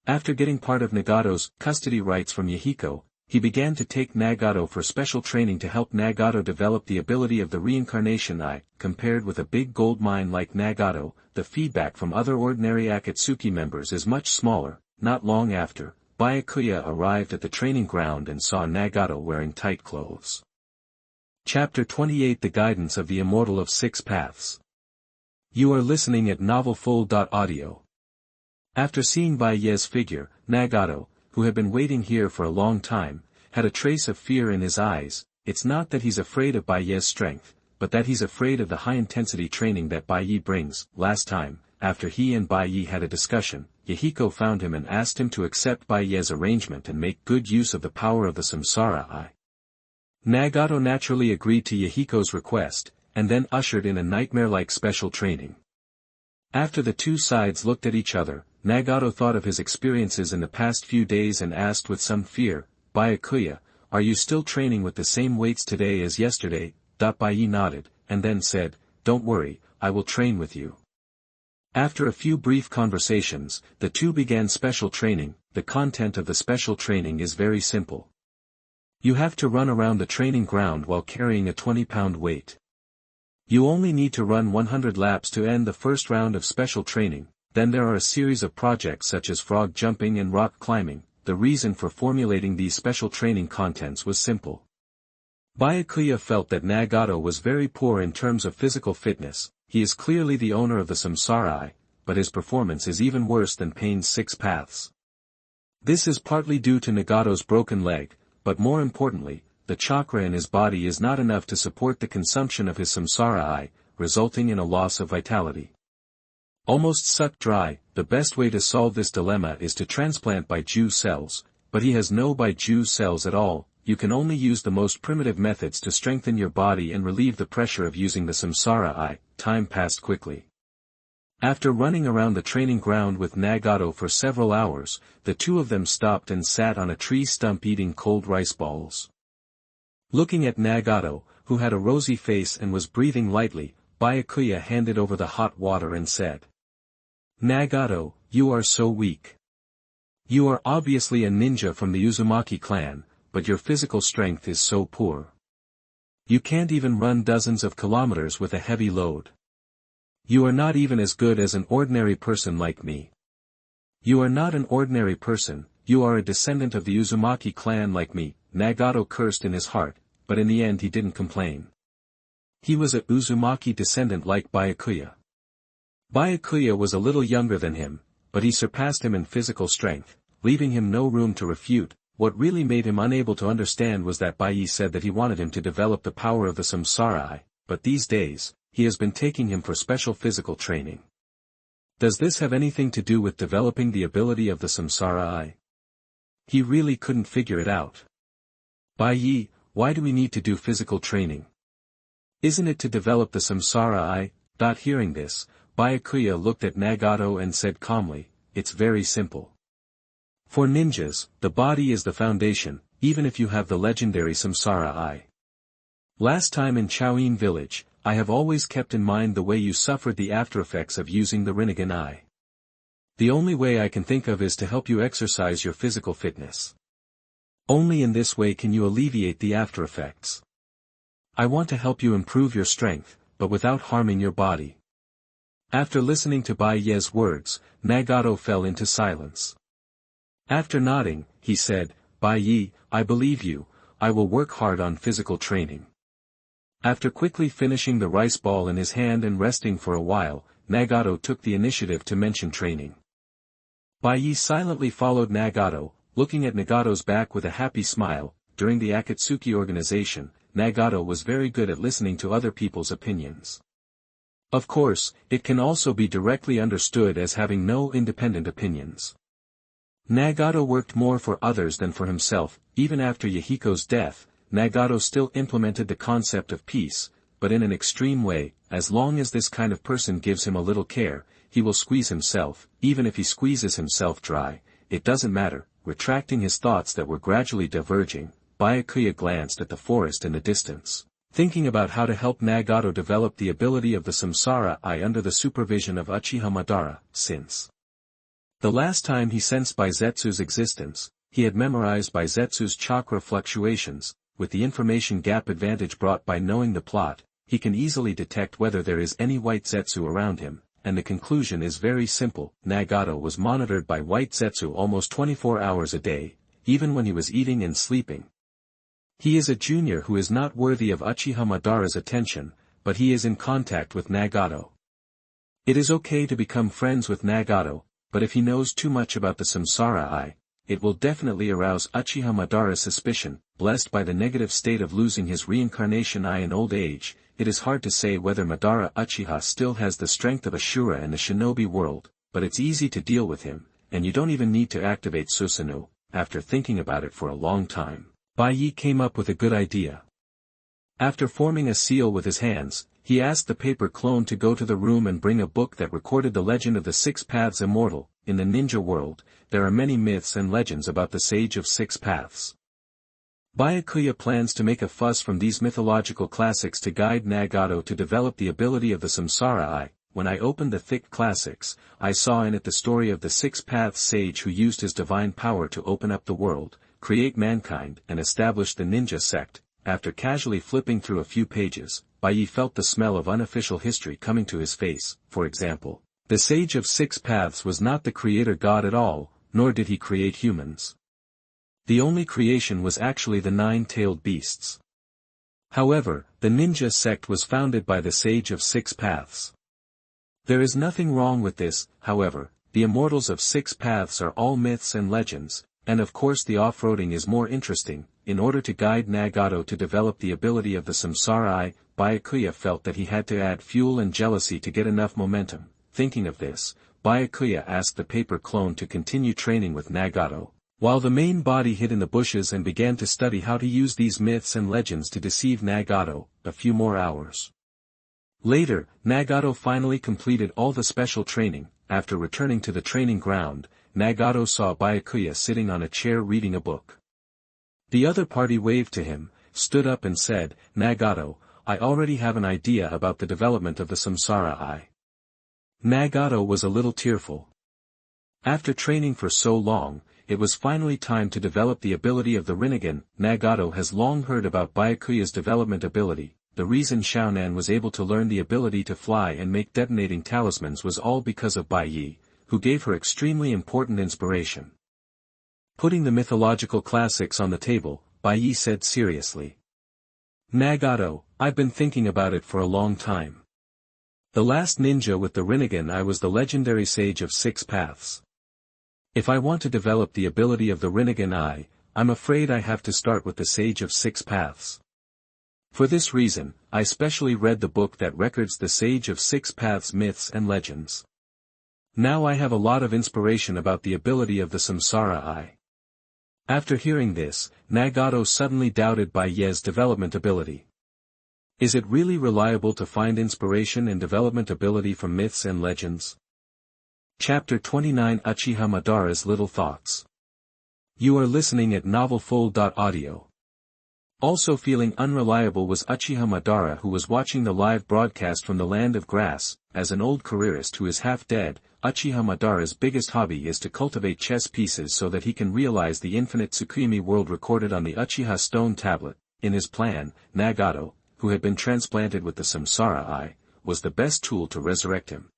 After getting part of Nagato's custody rights from Yahiko, he began to take Nagato for special training to help Nagato develop the ability of the reincarnation eye. Compared with a big gold mine like Nagato, the feedback from other ordinary Akatsuki members is much smaller. Not long after, Byakuya arrived at the training ground and saw Nagato wearing tight clothes. Chapter 28: The Guidance of the Immortal of Six Paths. You are listening at novelfull.audio. After seeing Baiyi's figure, Nagato, who had been waiting here for a long time, had a trace of fear in his eyes. It's not that he's afraid of Baiyi's strength, but that he's afraid of the high-intensity training that Baiyi brings. Last time, after he and Baiyi had a discussion, Yahiko found him and asked him to accept Baiyi's arrangement and make good use of the power of the Samsara Eye. Nagato naturally agreed to Yahiko's request, and then ushered in a nightmare-like special training. After the two sides looked at each other, Nagato thought of his experiences in the past few days and asked with some fear, "Byakuya, are you still training with the same weights today as yesterday?" Byakuya nodded, and then said, "Don't worry, I will train with you." After a few brief conversations, the two began special training. The content of the special training is very simple. You have to run around the training ground while carrying a 20-pound weight. You only need to run 100 laps to end the first round of special training. Then there are a series of projects such as frog jumping and rock climbing. The reason for formulating these special training contents was simple. Byakuya felt that Nagato was very poor in terms of physical fitness. He is clearly the owner of the samsara eye, but his performance is even worse than Pain's 6 paths. This is partly due to Nagato's broken leg, but more importantly, the chakra in his body is not enough to support the consumption of his samsara eye, resulting in a loss of vitality. Almost sucked dry, the best way to solve this dilemma is to transplant Byakuya cells, but he has no Byakuya cells at all. You can only use the most primitive methods to strengthen your body and relieve the pressure of using the samsara eye. Time passed quickly. After running around the training ground with Nagato for several hours, the two of them stopped and sat on a tree stump eating cold rice balls. Looking at Nagato, who had a rosy face and was breathing lightly, Byakuya handed over the hot water and said, "Nagato, you are so weak. You are obviously a ninja from the Uzumaki clan, but your physical strength is so poor. You can't even run dozens of kilometers with a heavy load. You are not even as good as an ordinary person like me. You are not an ordinary person, you are a descendant of the Uzumaki clan like me." Nagato cursed in his heart, but in the end he didn't complain. He was a Uzumaki descendant like Byakuya. Byakuya was a little younger than him, but he surpassed him in physical strength, leaving him no room to refute. What really made him unable to understand was that Byakuya said that he wanted him to develop the power of the samsara eye, but these days, he has been taking him for special physical training. Does this have anything to do with developing the ability of the samsara eye? He really couldn't figure it out. Byakuya, why do we need to do physical training? Isn't it to develop the samsara eye? Hearing this, Byakuya looked at Nagato and said calmly, "It's very simple. For ninjas, the body is the foundation, even if you have the legendary samsara eye. Last time in Chaoin village, I have always kept in mind the way you suffered the aftereffects of using the Rinnegan eye. The only way I can think of is to help you exercise your physical fitness. Only in this way can you alleviate the aftereffects. I want to help you improve your strength, but without harming your body." After listening to Byakuya's words, Nagato fell into silence. After nodding, he said, "Byakuya, I believe you, I will work hard on physical training." After quickly finishing the rice ball in his hand and resting for a while, Nagato took the initiative to mention training. Byakuya silently followed Nagato, looking at Nagato's back with a happy smile. During the Akatsuki organization, Nagato was very good at listening to other people's opinions. Of course, it can also be directly understood as having no independent opinions. Nagato worked more for others than for himself. Even after Yahiko's death, Nagato still implemented the concept of peace, but in an extreme way. As long as this kind of person gives him a little care, he will squeeze himself. Even if he squeezes himself dry, it doesn't matter. Retracting his thoughts that were gradually diverging, Byakuya glanced at the forest in the distance, thinking about how to help Nagato develop the ability of the samsara eye under the supervision of Uchiha Madara. Since the last time he sensed Baizetsu's existence, he had memorized Baizetsu's chakra fluctuations. With the information gap advantage brought by knowing the plot, he can easily detect whether there is any white Zetsu around him, and the conclusion is very simple. Nagato was monitored by white Zetsu almost 24 hours a day, even when he was eating and sleeping. He is a junior who is not worthy of Uchiha Madara's attention, but he is in contact with Nagato. It is okay to become friends with Nagato, but if he knows too much about the samsara eye, it will definitely arouse Uchiha Madara's suspicion. Blessed by the negative state of losing his reincarnation eye in old age, it is hard to say whether Madara Uchiha still has the strength of a Shura in the shinobi world, but it's easy to deal with him, and you don't even need to activate Susanoo. After thinking about it for a long time, Byakuya came up with a good idea. After forming a seal with his hands, he asked the paper clone to go to the room and bring a book that recorded the legend of the 6 Paths Immortal. In the ninja world, there are many myths and legends about the Sage of 6 Paths. Byakuya plans to make a fuss from these mythological classics to guide Nagato to develop the ability of the Samsara Eye. When I opened the thick classics, I saw in it the story of the 6 Paths sage who used his divine power to open up the world, create mankind and establish the ninja sect. After casually flipping through a few pages, Byakuya felt the smell of unofficial history coming to his face. For example, the Sage of 6 Paths was not the creator god at all, nor did he create humans. The only creation was actually the 9-tailed beasts. However, the ninja sect was founded by the Sage of 6 Paths. There is nothing wrong with this, however. The immortals of 6 Paths are all myths and legends, and of course the off-roading is more interesting. In order to guide Nagato to develop the ability of the Samsara Eye, Byakuya felt that he had to add fuel and jealousy to get enough momentum. Thinking of this, Byakuya asked the paper clone to continue training with Nagato, while the main body hid in the bushes and began to study how to use these myths and legends to deceive Nagato. A few more hours later, Nagato finally completed all the special training. After returning to the training ground, Nagato saw Byakuya sitting on a chair reading a book. The other party waved to him, stood up and said, "Nagato, I already have an idea about the development of the Samsara Eye." Nagato was a little tearful. After training for so long, it was finally time to develop the ability of the Rinnegan. Nagato has long heard about Byakuya's development ability. The reason Xiaonan was able to learn the ability to fly and make detonating talismans was all because of Byakuya, who gave her extremely important inspiration. Putting the mythological classics on the table, Byakuya said seriously, "Nagato, I've been thinking about it for a long time. The last ninja with the Rinnegan Eye was the legendary Sage of 6 Paths. If I want to develop the ability of the Rinnegan Eye, I'm afraid I have to start with the Sage of 6 Paths. For this reason, I specially read the book that records the Sage of 6 Paths myths and legends. Now I have a lot of inspiration about the ability of the Samsara Eye." After hearing this, Nagato suddenly doubted Byakuya's development ability. Is it really reliable to find inspiration and development ability from myths and legends? Chapter 29 Uchiha Madara's Little Thoughts. You are listening at novelfull.audio. Also feeling unreliable was Uchiha Madara, who was watching the live broadcast from the Land of Grass. As an old careerist who is half dead, Uchiha Madara's biggest hobby is to cultivate chess pieces so that he can realize the infinite Tsukuyomi world recorded on the Uchiha stone tablet. In his plan, Nagato, who had been transplanted with the Samsara Eye, was the best tool to resurrect him.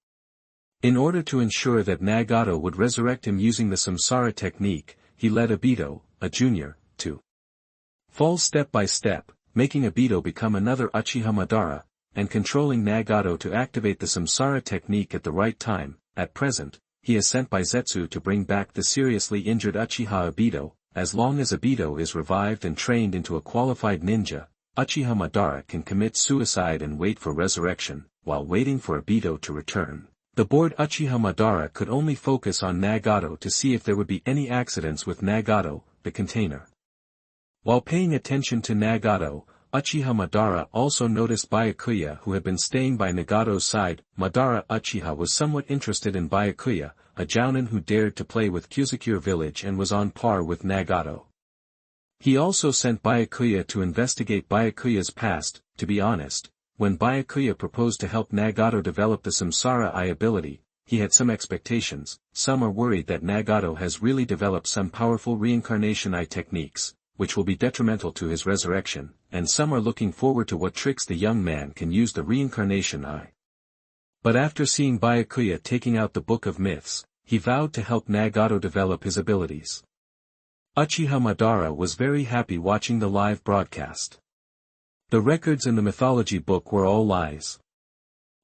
In order to ensure that Nagato would resurrect him using the Samsara technique, he led Obito, a junior, to fall step by step, making Obito become another Uchiha Madara, and controlling Nagato to activate the Samsara technique at the right time. At present, he is sent by Zetsu to bring back the seriously injured Uchiha Obito. As long as Obito is revived and trained into a qualified ninja, Uchiha Madara can commit suicide and wait for resurrection. While waiting for Obito to return, the bored Uchiha Madara could only focus on Nagato to see if there would be any accidents with Nagato, the container. While paying attention to Nagato, Uchiha Madara also noticed Byakuya, who had been staying by Nagato's side. Madara Uchiha was somewhat interested in Byakuya, a jounin who dared to play with Kyuzukure village and was on par with Nagato. He also sent Byakuya to investigate Byakuya's past. To be honest, when Byakuya proposed to help Nagato develop the Samsara Eye ability, he had some expectations. Some are worried that Nagato has really developed some powerful reincarnation eye techniques, which will be detrimental to his resurrection, and some are looking forward to what tricks the young man can use the reincarnation eye. But after seeing Byakuya taking out the Book of Myths, he vowed to help Nagato develop his abilities. Uchiha Madara was very happy watching the live broadcast. The records in the mythology book were all lies.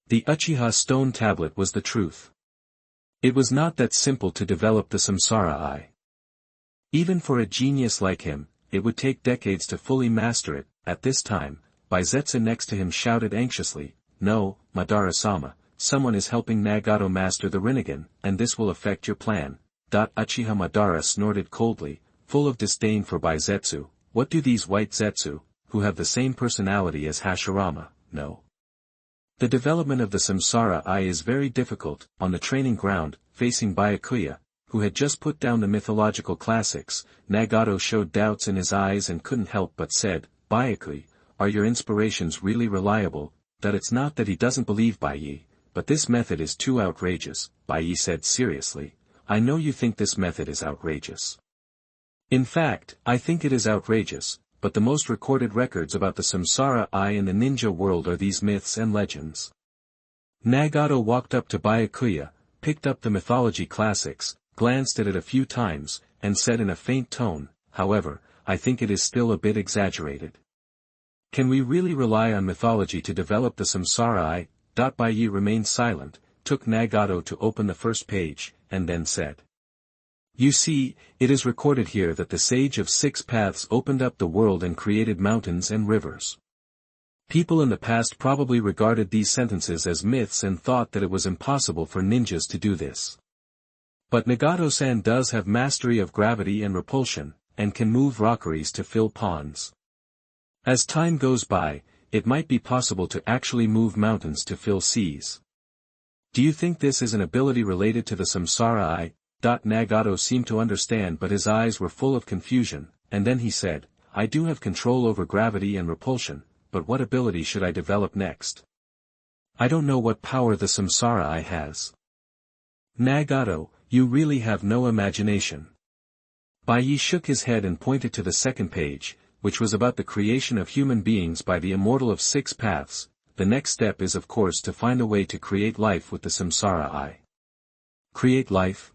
The Uchiha stone tablet was the truth. It was not that simple to develop the Samsara Eye. Even for a genius like him, it would take decades to fully master it. At this time, Byakuya next to him shouted anxiously, "No, Madara-sama, someone is helping Nagato master the Rinnegan, and this will affect your plan." Uchiha Madara snorted coldly, full of disdain for Byakuya. What do these white Zetsu, who have the same personality as Hashirama, no. The development of the Samsara Eye is very difficult. On the training ground, facing Byakuya, who had just put down the mythological classics, Nagato showed doubts in his eyes and couldn't help but said, "Byakuya, are your inspirations really reliable?" That it's not that he doesn't believe Byakuya, but this method is too outrageous, Byakuya said seriously. I know you think this method is outrageous. In fact, I think it is outrageous, but the most recorded records about the Samsara Eye in the ninja world are these myths and legends. Nagato walked up to Byakuya, picked up the mythology classics, glanced at it a few times, and said in a faint tone, "However, I think it is still a bit exaggerated. Can we really rely on mythology to develop the Samsara Eye?" Byakuya remained silent, took Nagato to open the first page, and then said, "You see, it is recorded here that the Sage of Six Paths opened up the world and created mountains and rivers." People in the past probably regarded these sentences as myths and thought that it was impossible for ninjas to do this. But Nagato-san does have mastery of gravity and repulsion, and can move rockeries to fill ponds. As time goes by, it might be possible to actually move mountains to fill seas. Do you think this is an ability related to the Samsara Eye? Nagato seemed to understand, but his eyes were full of confusion, and then he said, "I do have control over gravity and repulsion, but what ability should I develop next? I don't know what power the Samsara Eye has." "Nagato, you really have no imagination." Byakuya shook his head and pointed to the second page, which was about the creation of human beings by the Immortal of Six Paths. The next step is of course to find a way to create life with the Samsara Eye. Create life?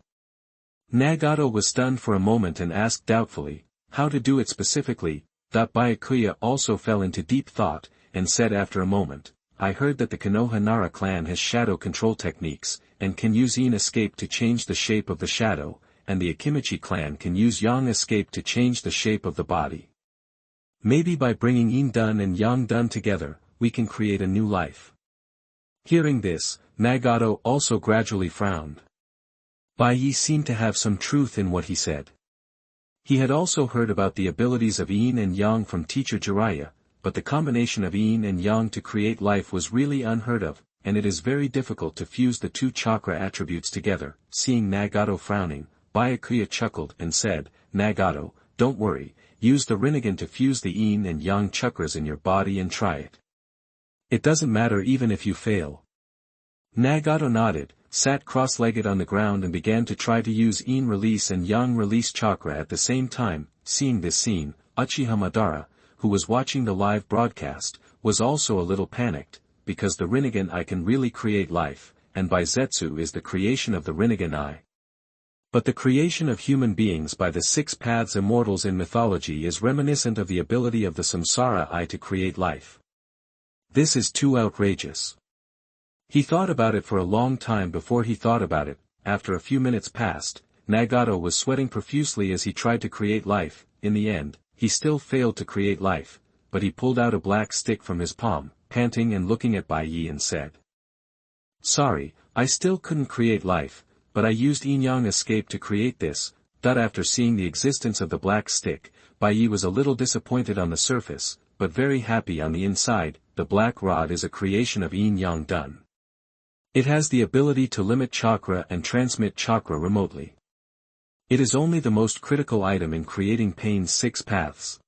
Nagato was stunned for a moment and asked doubtfully, "How to do it specifically?" Byakuya also fell into deep thought, and said after a moment, "I heard that the Konoha Nara clan has shadow control techniques, and can use Yin escape to change the shape of the shadow, and the Akimichi clan can use Yang escape to change the shape of the body. Maybe by bringing Yin done and Yang done together, we can create a new life." Hearing this, Nagato also gradually frowned. Byakuya seemed to have some truth in what he said. He had also heard about the abilities of Yin and Yang from teacher Jiraiya, but the combination of Yin and Yang to create life was really unheard of, and it is very difficult to fuse the two chakra attributes together. Seeing Nagato frowning, Byakuya chuckled and said, "Nagato, don't worry, use the Rinnegan to fuse the Yin and Yang chakras in your body and try it. It doesn't matter even if you fail." Nagato nodded, sat cross-legged on the ground and began to try to use Yin release and Yang release chakra at the same time. Seeing this scene, Uchiha Madara, who was watching the live broadcast, was also a little panicked, because the Rinnegan Eye can really create life, and Baizetsu is the creation of the Rinnegan Eye. But the creation of human beings by the Six Paths Immortals in mythology is reminiscent of the ability of the Samsara Eye to create life. This is too outrageous. He thought about it for a long time before he thought about it. After a few minutes passed, Nagato was sweating profusely as he tried to create life. In the end, he still failed to create life, but he pulled out a black stick from his palm, panting and looking at Byakuya and said, "Sorry, I still couldn't create life, but I used Yin-Yang escape to create this." After seeing the existence of the black stick, Byakuya was a little disappointed on the surface, but very happy on the inside. The black rod is a creation of Yin-Yang done. It has the ability to limit chakra and transmit chakra remotely. It is only the most critical item in creating Pain's Six Paths.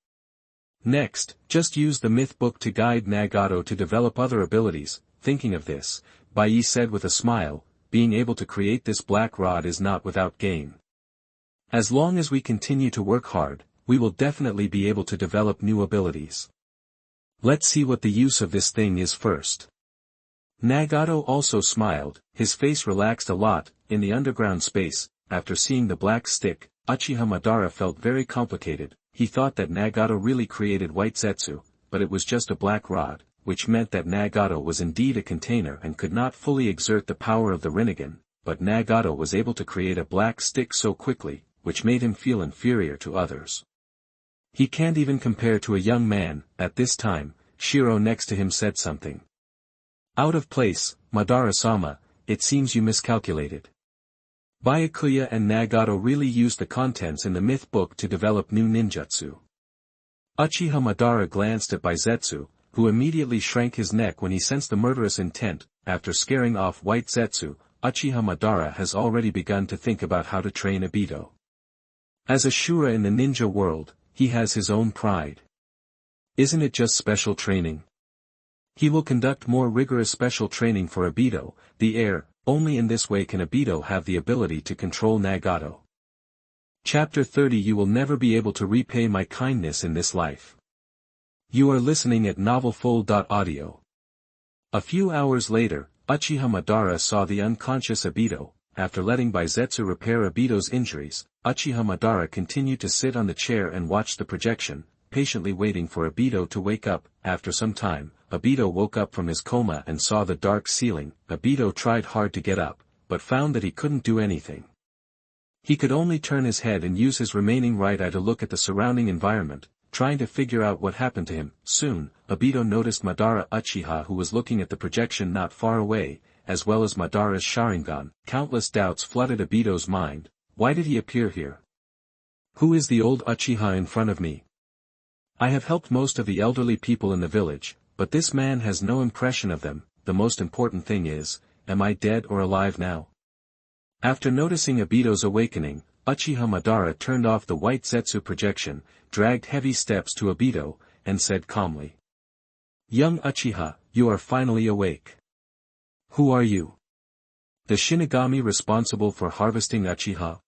Next, just use the myth book to guide Nagato to develop other abilities. Thinking of this, Byakuya said with a smile, "Being able to create this black rod is not without gain. As long as we continue to work hard, we will definitely be able to develop new abilities. Let's see what the use of this thing is first." Nagato also smiled, his face relaxed a lot. In the underground space, after seeing the black stick, Uchiha Madara felt very complicated. He thought that Nagato really created White Zetsu, but it was just a black rod, which meant that Nagato was indeed a container and could not fully exert the power of the Rinnegan, but Nagato was able to create a black stick so quickly, which made him feel inferior to others. He can't even compare to a young man. At this time, Shiro next to him said something. "Out of place, Madara-sama, it seems you miscalculated. Byakuya and Nagato really used the contents in the myth book to develop new ninjutsu. Uchiha Madara glanced at Baizetsu, who immediately shrank his neck when he sensed the murderous intent. After scaring off White Zetsu, Uchiha Madara has already begun to think about how to train Obito. As a Shura in the ninja world, he has his own pride. Isn't it just special training? He will conduct more rigorous special training for Obito, the heir. Only in this way can Obito have the ability to control Nagato. Chapter 30. You will never be able to repay my kindness in this life. You are listening at novelfull.audio. A few hours later, Uchiha Madara saw the unconscious Obito. After letting Baizetsu repair Obito's injuries, Uchiha Madara continued to sit on the chair and watch the projection, patiently waiting for Obito to wake up. After some time, Obito woke up from his coma and saw the dark ceiling. Obito tried hard to get up, but found that he couldn't do anything. He could only turn his head and use his remaining right eye to look at the surrounding environment, trying to figure out what happened to him. Soon, Obito noticed Madara Uchiha, who was looking at the projection not far away, as well as Madara's Sharingan. Countless doubts flooded Obito's mind. Why did he appear here? Who is the old Uchiha in front of me? I have helped most of the elderly people in the village, but this man has no impression of them. The most important thing is, am I dead or alive now? After noticing Obito's awakening, Uchiha Madara turned off the White Zetsu projection, dragged heavy steps to Obito, and said calmly. Young Uchiha, you are finally awake. Who are you? The Shinigami responsible for harvesting Uchiha?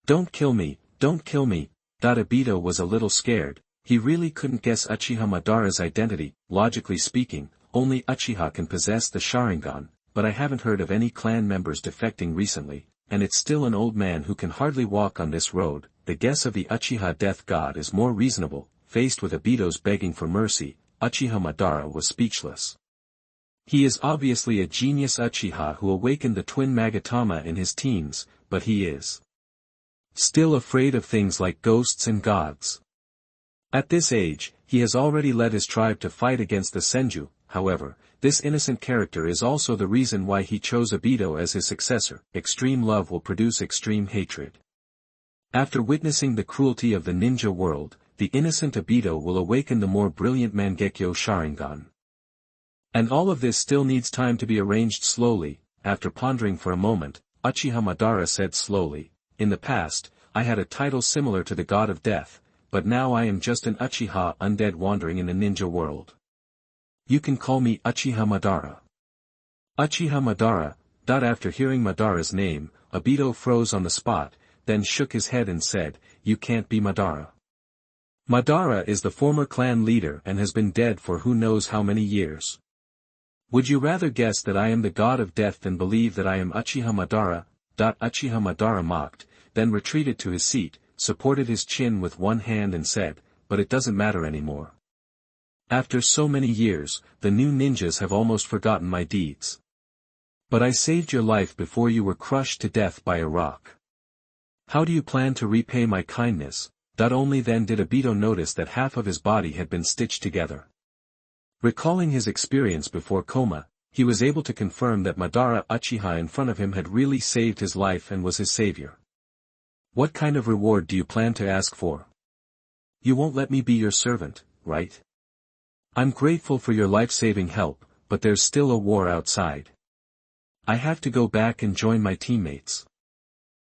Don't kill me, don't kill me. Obito was a little scared. He really couldn't guess Uchiha Madara's identity. Logically speaking, only Uchiha can possess the Sharingan, but I haven't heard of any clan members defecting recently, and it's still an old man who can hardly walk on this road. The guess of the Uchiha death god is more reasonable. Faced with Obito's begging for mercy, Uchiha Madara was speechless. He is obviously a genius Uchiha who awakened the twin Magatama in his teens, but he is still afraid of things like ghosts and gods. At this age, he has already led his tribe to fight against the Senju. However, this innocent character is also the reason why he chose Obito as his successor. Extreme love will produce extreme hatred. After witnessing the cruelty of the ninja world, the innocent Obito will awaken the more brilliant Mangekyo Sharingan. And all of this still needs time to be arranged slowly. After pondering for a moment, Uchiha Madara said slowly, in the past, I had a title similar to the God of Death, but now I am just an Uchiha undead wandering in the ninja world. You can call me Uchiha Madara. Uchiha Madara. After hearing Madara's name, Obito froze on the spot, then shook his head and said, You can't be Madara. Madara is the former clan leader and has been dead for who knows how many years. Would you rather guess that I am the God of Death than believe that I am Uchiha Madara? Uchiha Madara mocked, then retreated to his seat, supported his chin with one hand and said, But it doesn't matter anymore. After so many years, the new ninjas have almost forgotten my deeds. But I saved your life before you were crushed to death by a rock. How do you plan to repay my kindness? Only then did Obito notice that half of his body had been stitched together. Recalling his experience before coma, he was able to confirm that Madara Uchiha in front of him had really saved his life and was his savior. What kind of reward do you plan to ask for? You won't let me be your servant, right? I'm grateful for your life-saving help, but there's still a war outside. I have to go back and join my teammates.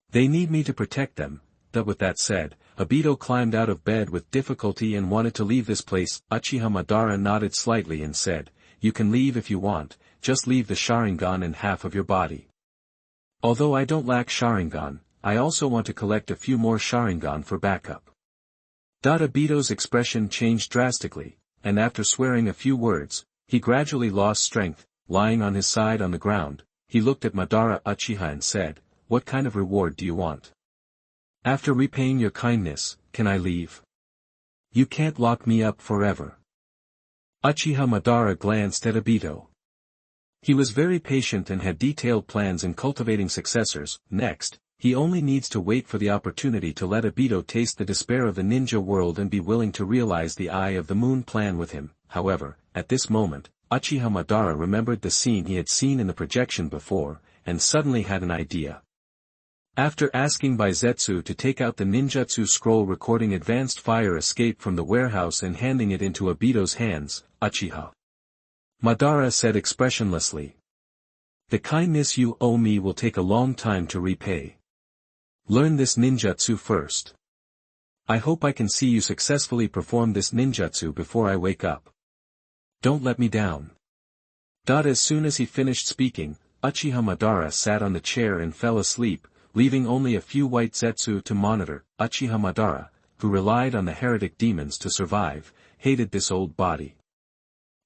They need me to protect them. With that said, Obito climbed out of bed with difficulty and wanted to leave this place. Uchiha Madara nodded slightly and said, You can leave if you want, just leave the Sharingan and half of your body. Although I don't lack Sharingan, I also want to collect a few more Sharingan for backup. Obito's expression changed drastically, and after swearing a few words, he gradually lost strength. Lying on his side on the ground, he looked at Madara Uchiha and said, What kind of reward do you want? After repaying your kindness, can I leave? You can't lock me up forever. Uchiha Madara glanced at Obito. He was very patient and had detailed plans in cultivating successors. Next, he only needs to wait for the opportunity to let Obito taste the despair of the ninja world and be willing to realize the Eye of the Moon plan with him. However, at this moment, Uchiha Madara remembered the scene he had seen in the projection before, and suddenly had an idea. After asking Baizetsu to take out the ninjutsu scroll recording advanced fire escape from the warehouse and handing it into Obito's hands, Uchiha Madara said expressionlessly, "The kindness you owe me will take a long time to repay. Learn this ninjutsu first. I hope I can see you successfully perform this ninjutsu before I wake up. Don't let me down." As soon as he finished speaking, Uchiha Madara sat on the chair and fell asleep, leaving only a few white zetsu to monitor. Uchiha Madara, who relied on the heretic demons to survive, hated this old body.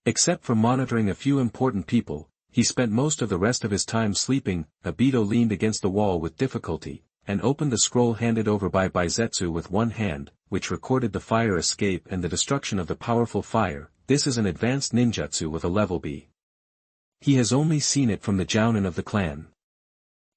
Except for monitoring a few important people, he spent most of the rest of his time sleeping. Obito leaned against the wall with difficulty, and opened the scroll handed over by Baizetsu with one hand, which recorded the fire escape and the destruction of the powerful fire. This is an advanced ninjutsu with a level B. He has only seen it from the jounin of the clan.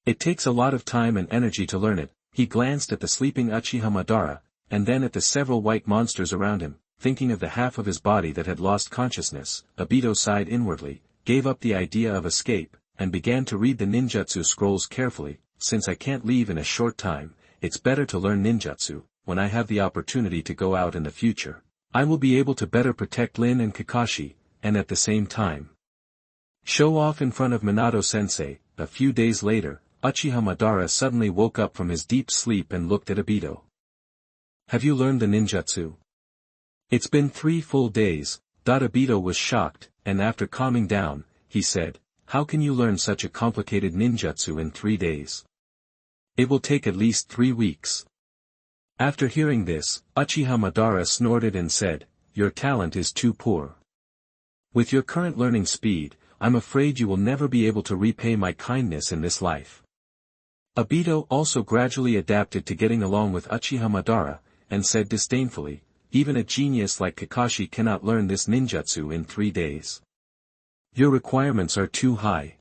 It takes a lot of time and energy to learn it. He glanced at the sleeping Uchiha Madara, and then at the several white monsters around him, thinking of the half of his body that had lost consciousness. Obito sighed inwardly, gave up the idea of escape, and began to read the ninjutsu scrolls carefully. Since I can't leave in a short time, it's better to learn ninjutsu. When I have the opportunity to go out in the future, I will be able to better protect Lin and Kakashi, and at the same time show off in front of Minato-sensei. A few days later, Uchiha Madara suddenly woke up from his deep sleep and looked at Obito. "Have you learned the ninjutsu?" "It's been 3 full days." Obito was shocked, and after calming down, he said, "How can you learn such a complicated ninjutsu in 3 days? It will take at least 3 weeks. After hearing this, Uchiha Madara snorted and said, "Your talent is too poor. With your current learning speed, I'm afraid you will never be able to repay my kindness in this life." Obito also gradually adapted to getting along with Uchiha Madara, and said disdainfully, "Even a genius like Kakashi cannot learn this ninjutsu in 3 days. Your requirements are too high.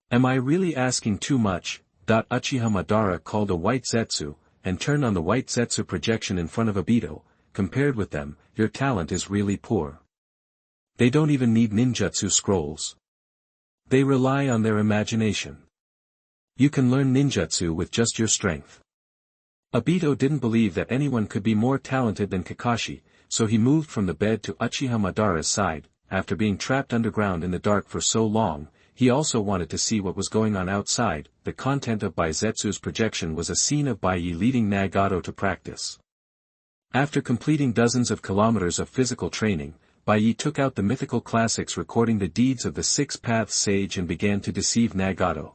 Am I really asking too much?" Uchiha Madara called a white zetsu, and turned on the white zetsu projection in front of Obito. "Compared with them, your talent is really poor. They don't even need ninjutsu scrolls. They rely on their imagination. You can learn ninjutsu with just your strength." Obito didn't believe that anyone could be more talented than Kakashi, so he moved from the bed to Uchiha Madara's side. After being trapped underground in the dark for so long, he also wanted to see what was going on outside. The content of Baizetsu's projection was a scene of Baiyi leading Nagato to practice. After completing dozens of kilometers of physical training, Baiyi took out the mythical classics recording the deeds of the 6 Paths sage and began to deceive Nagato.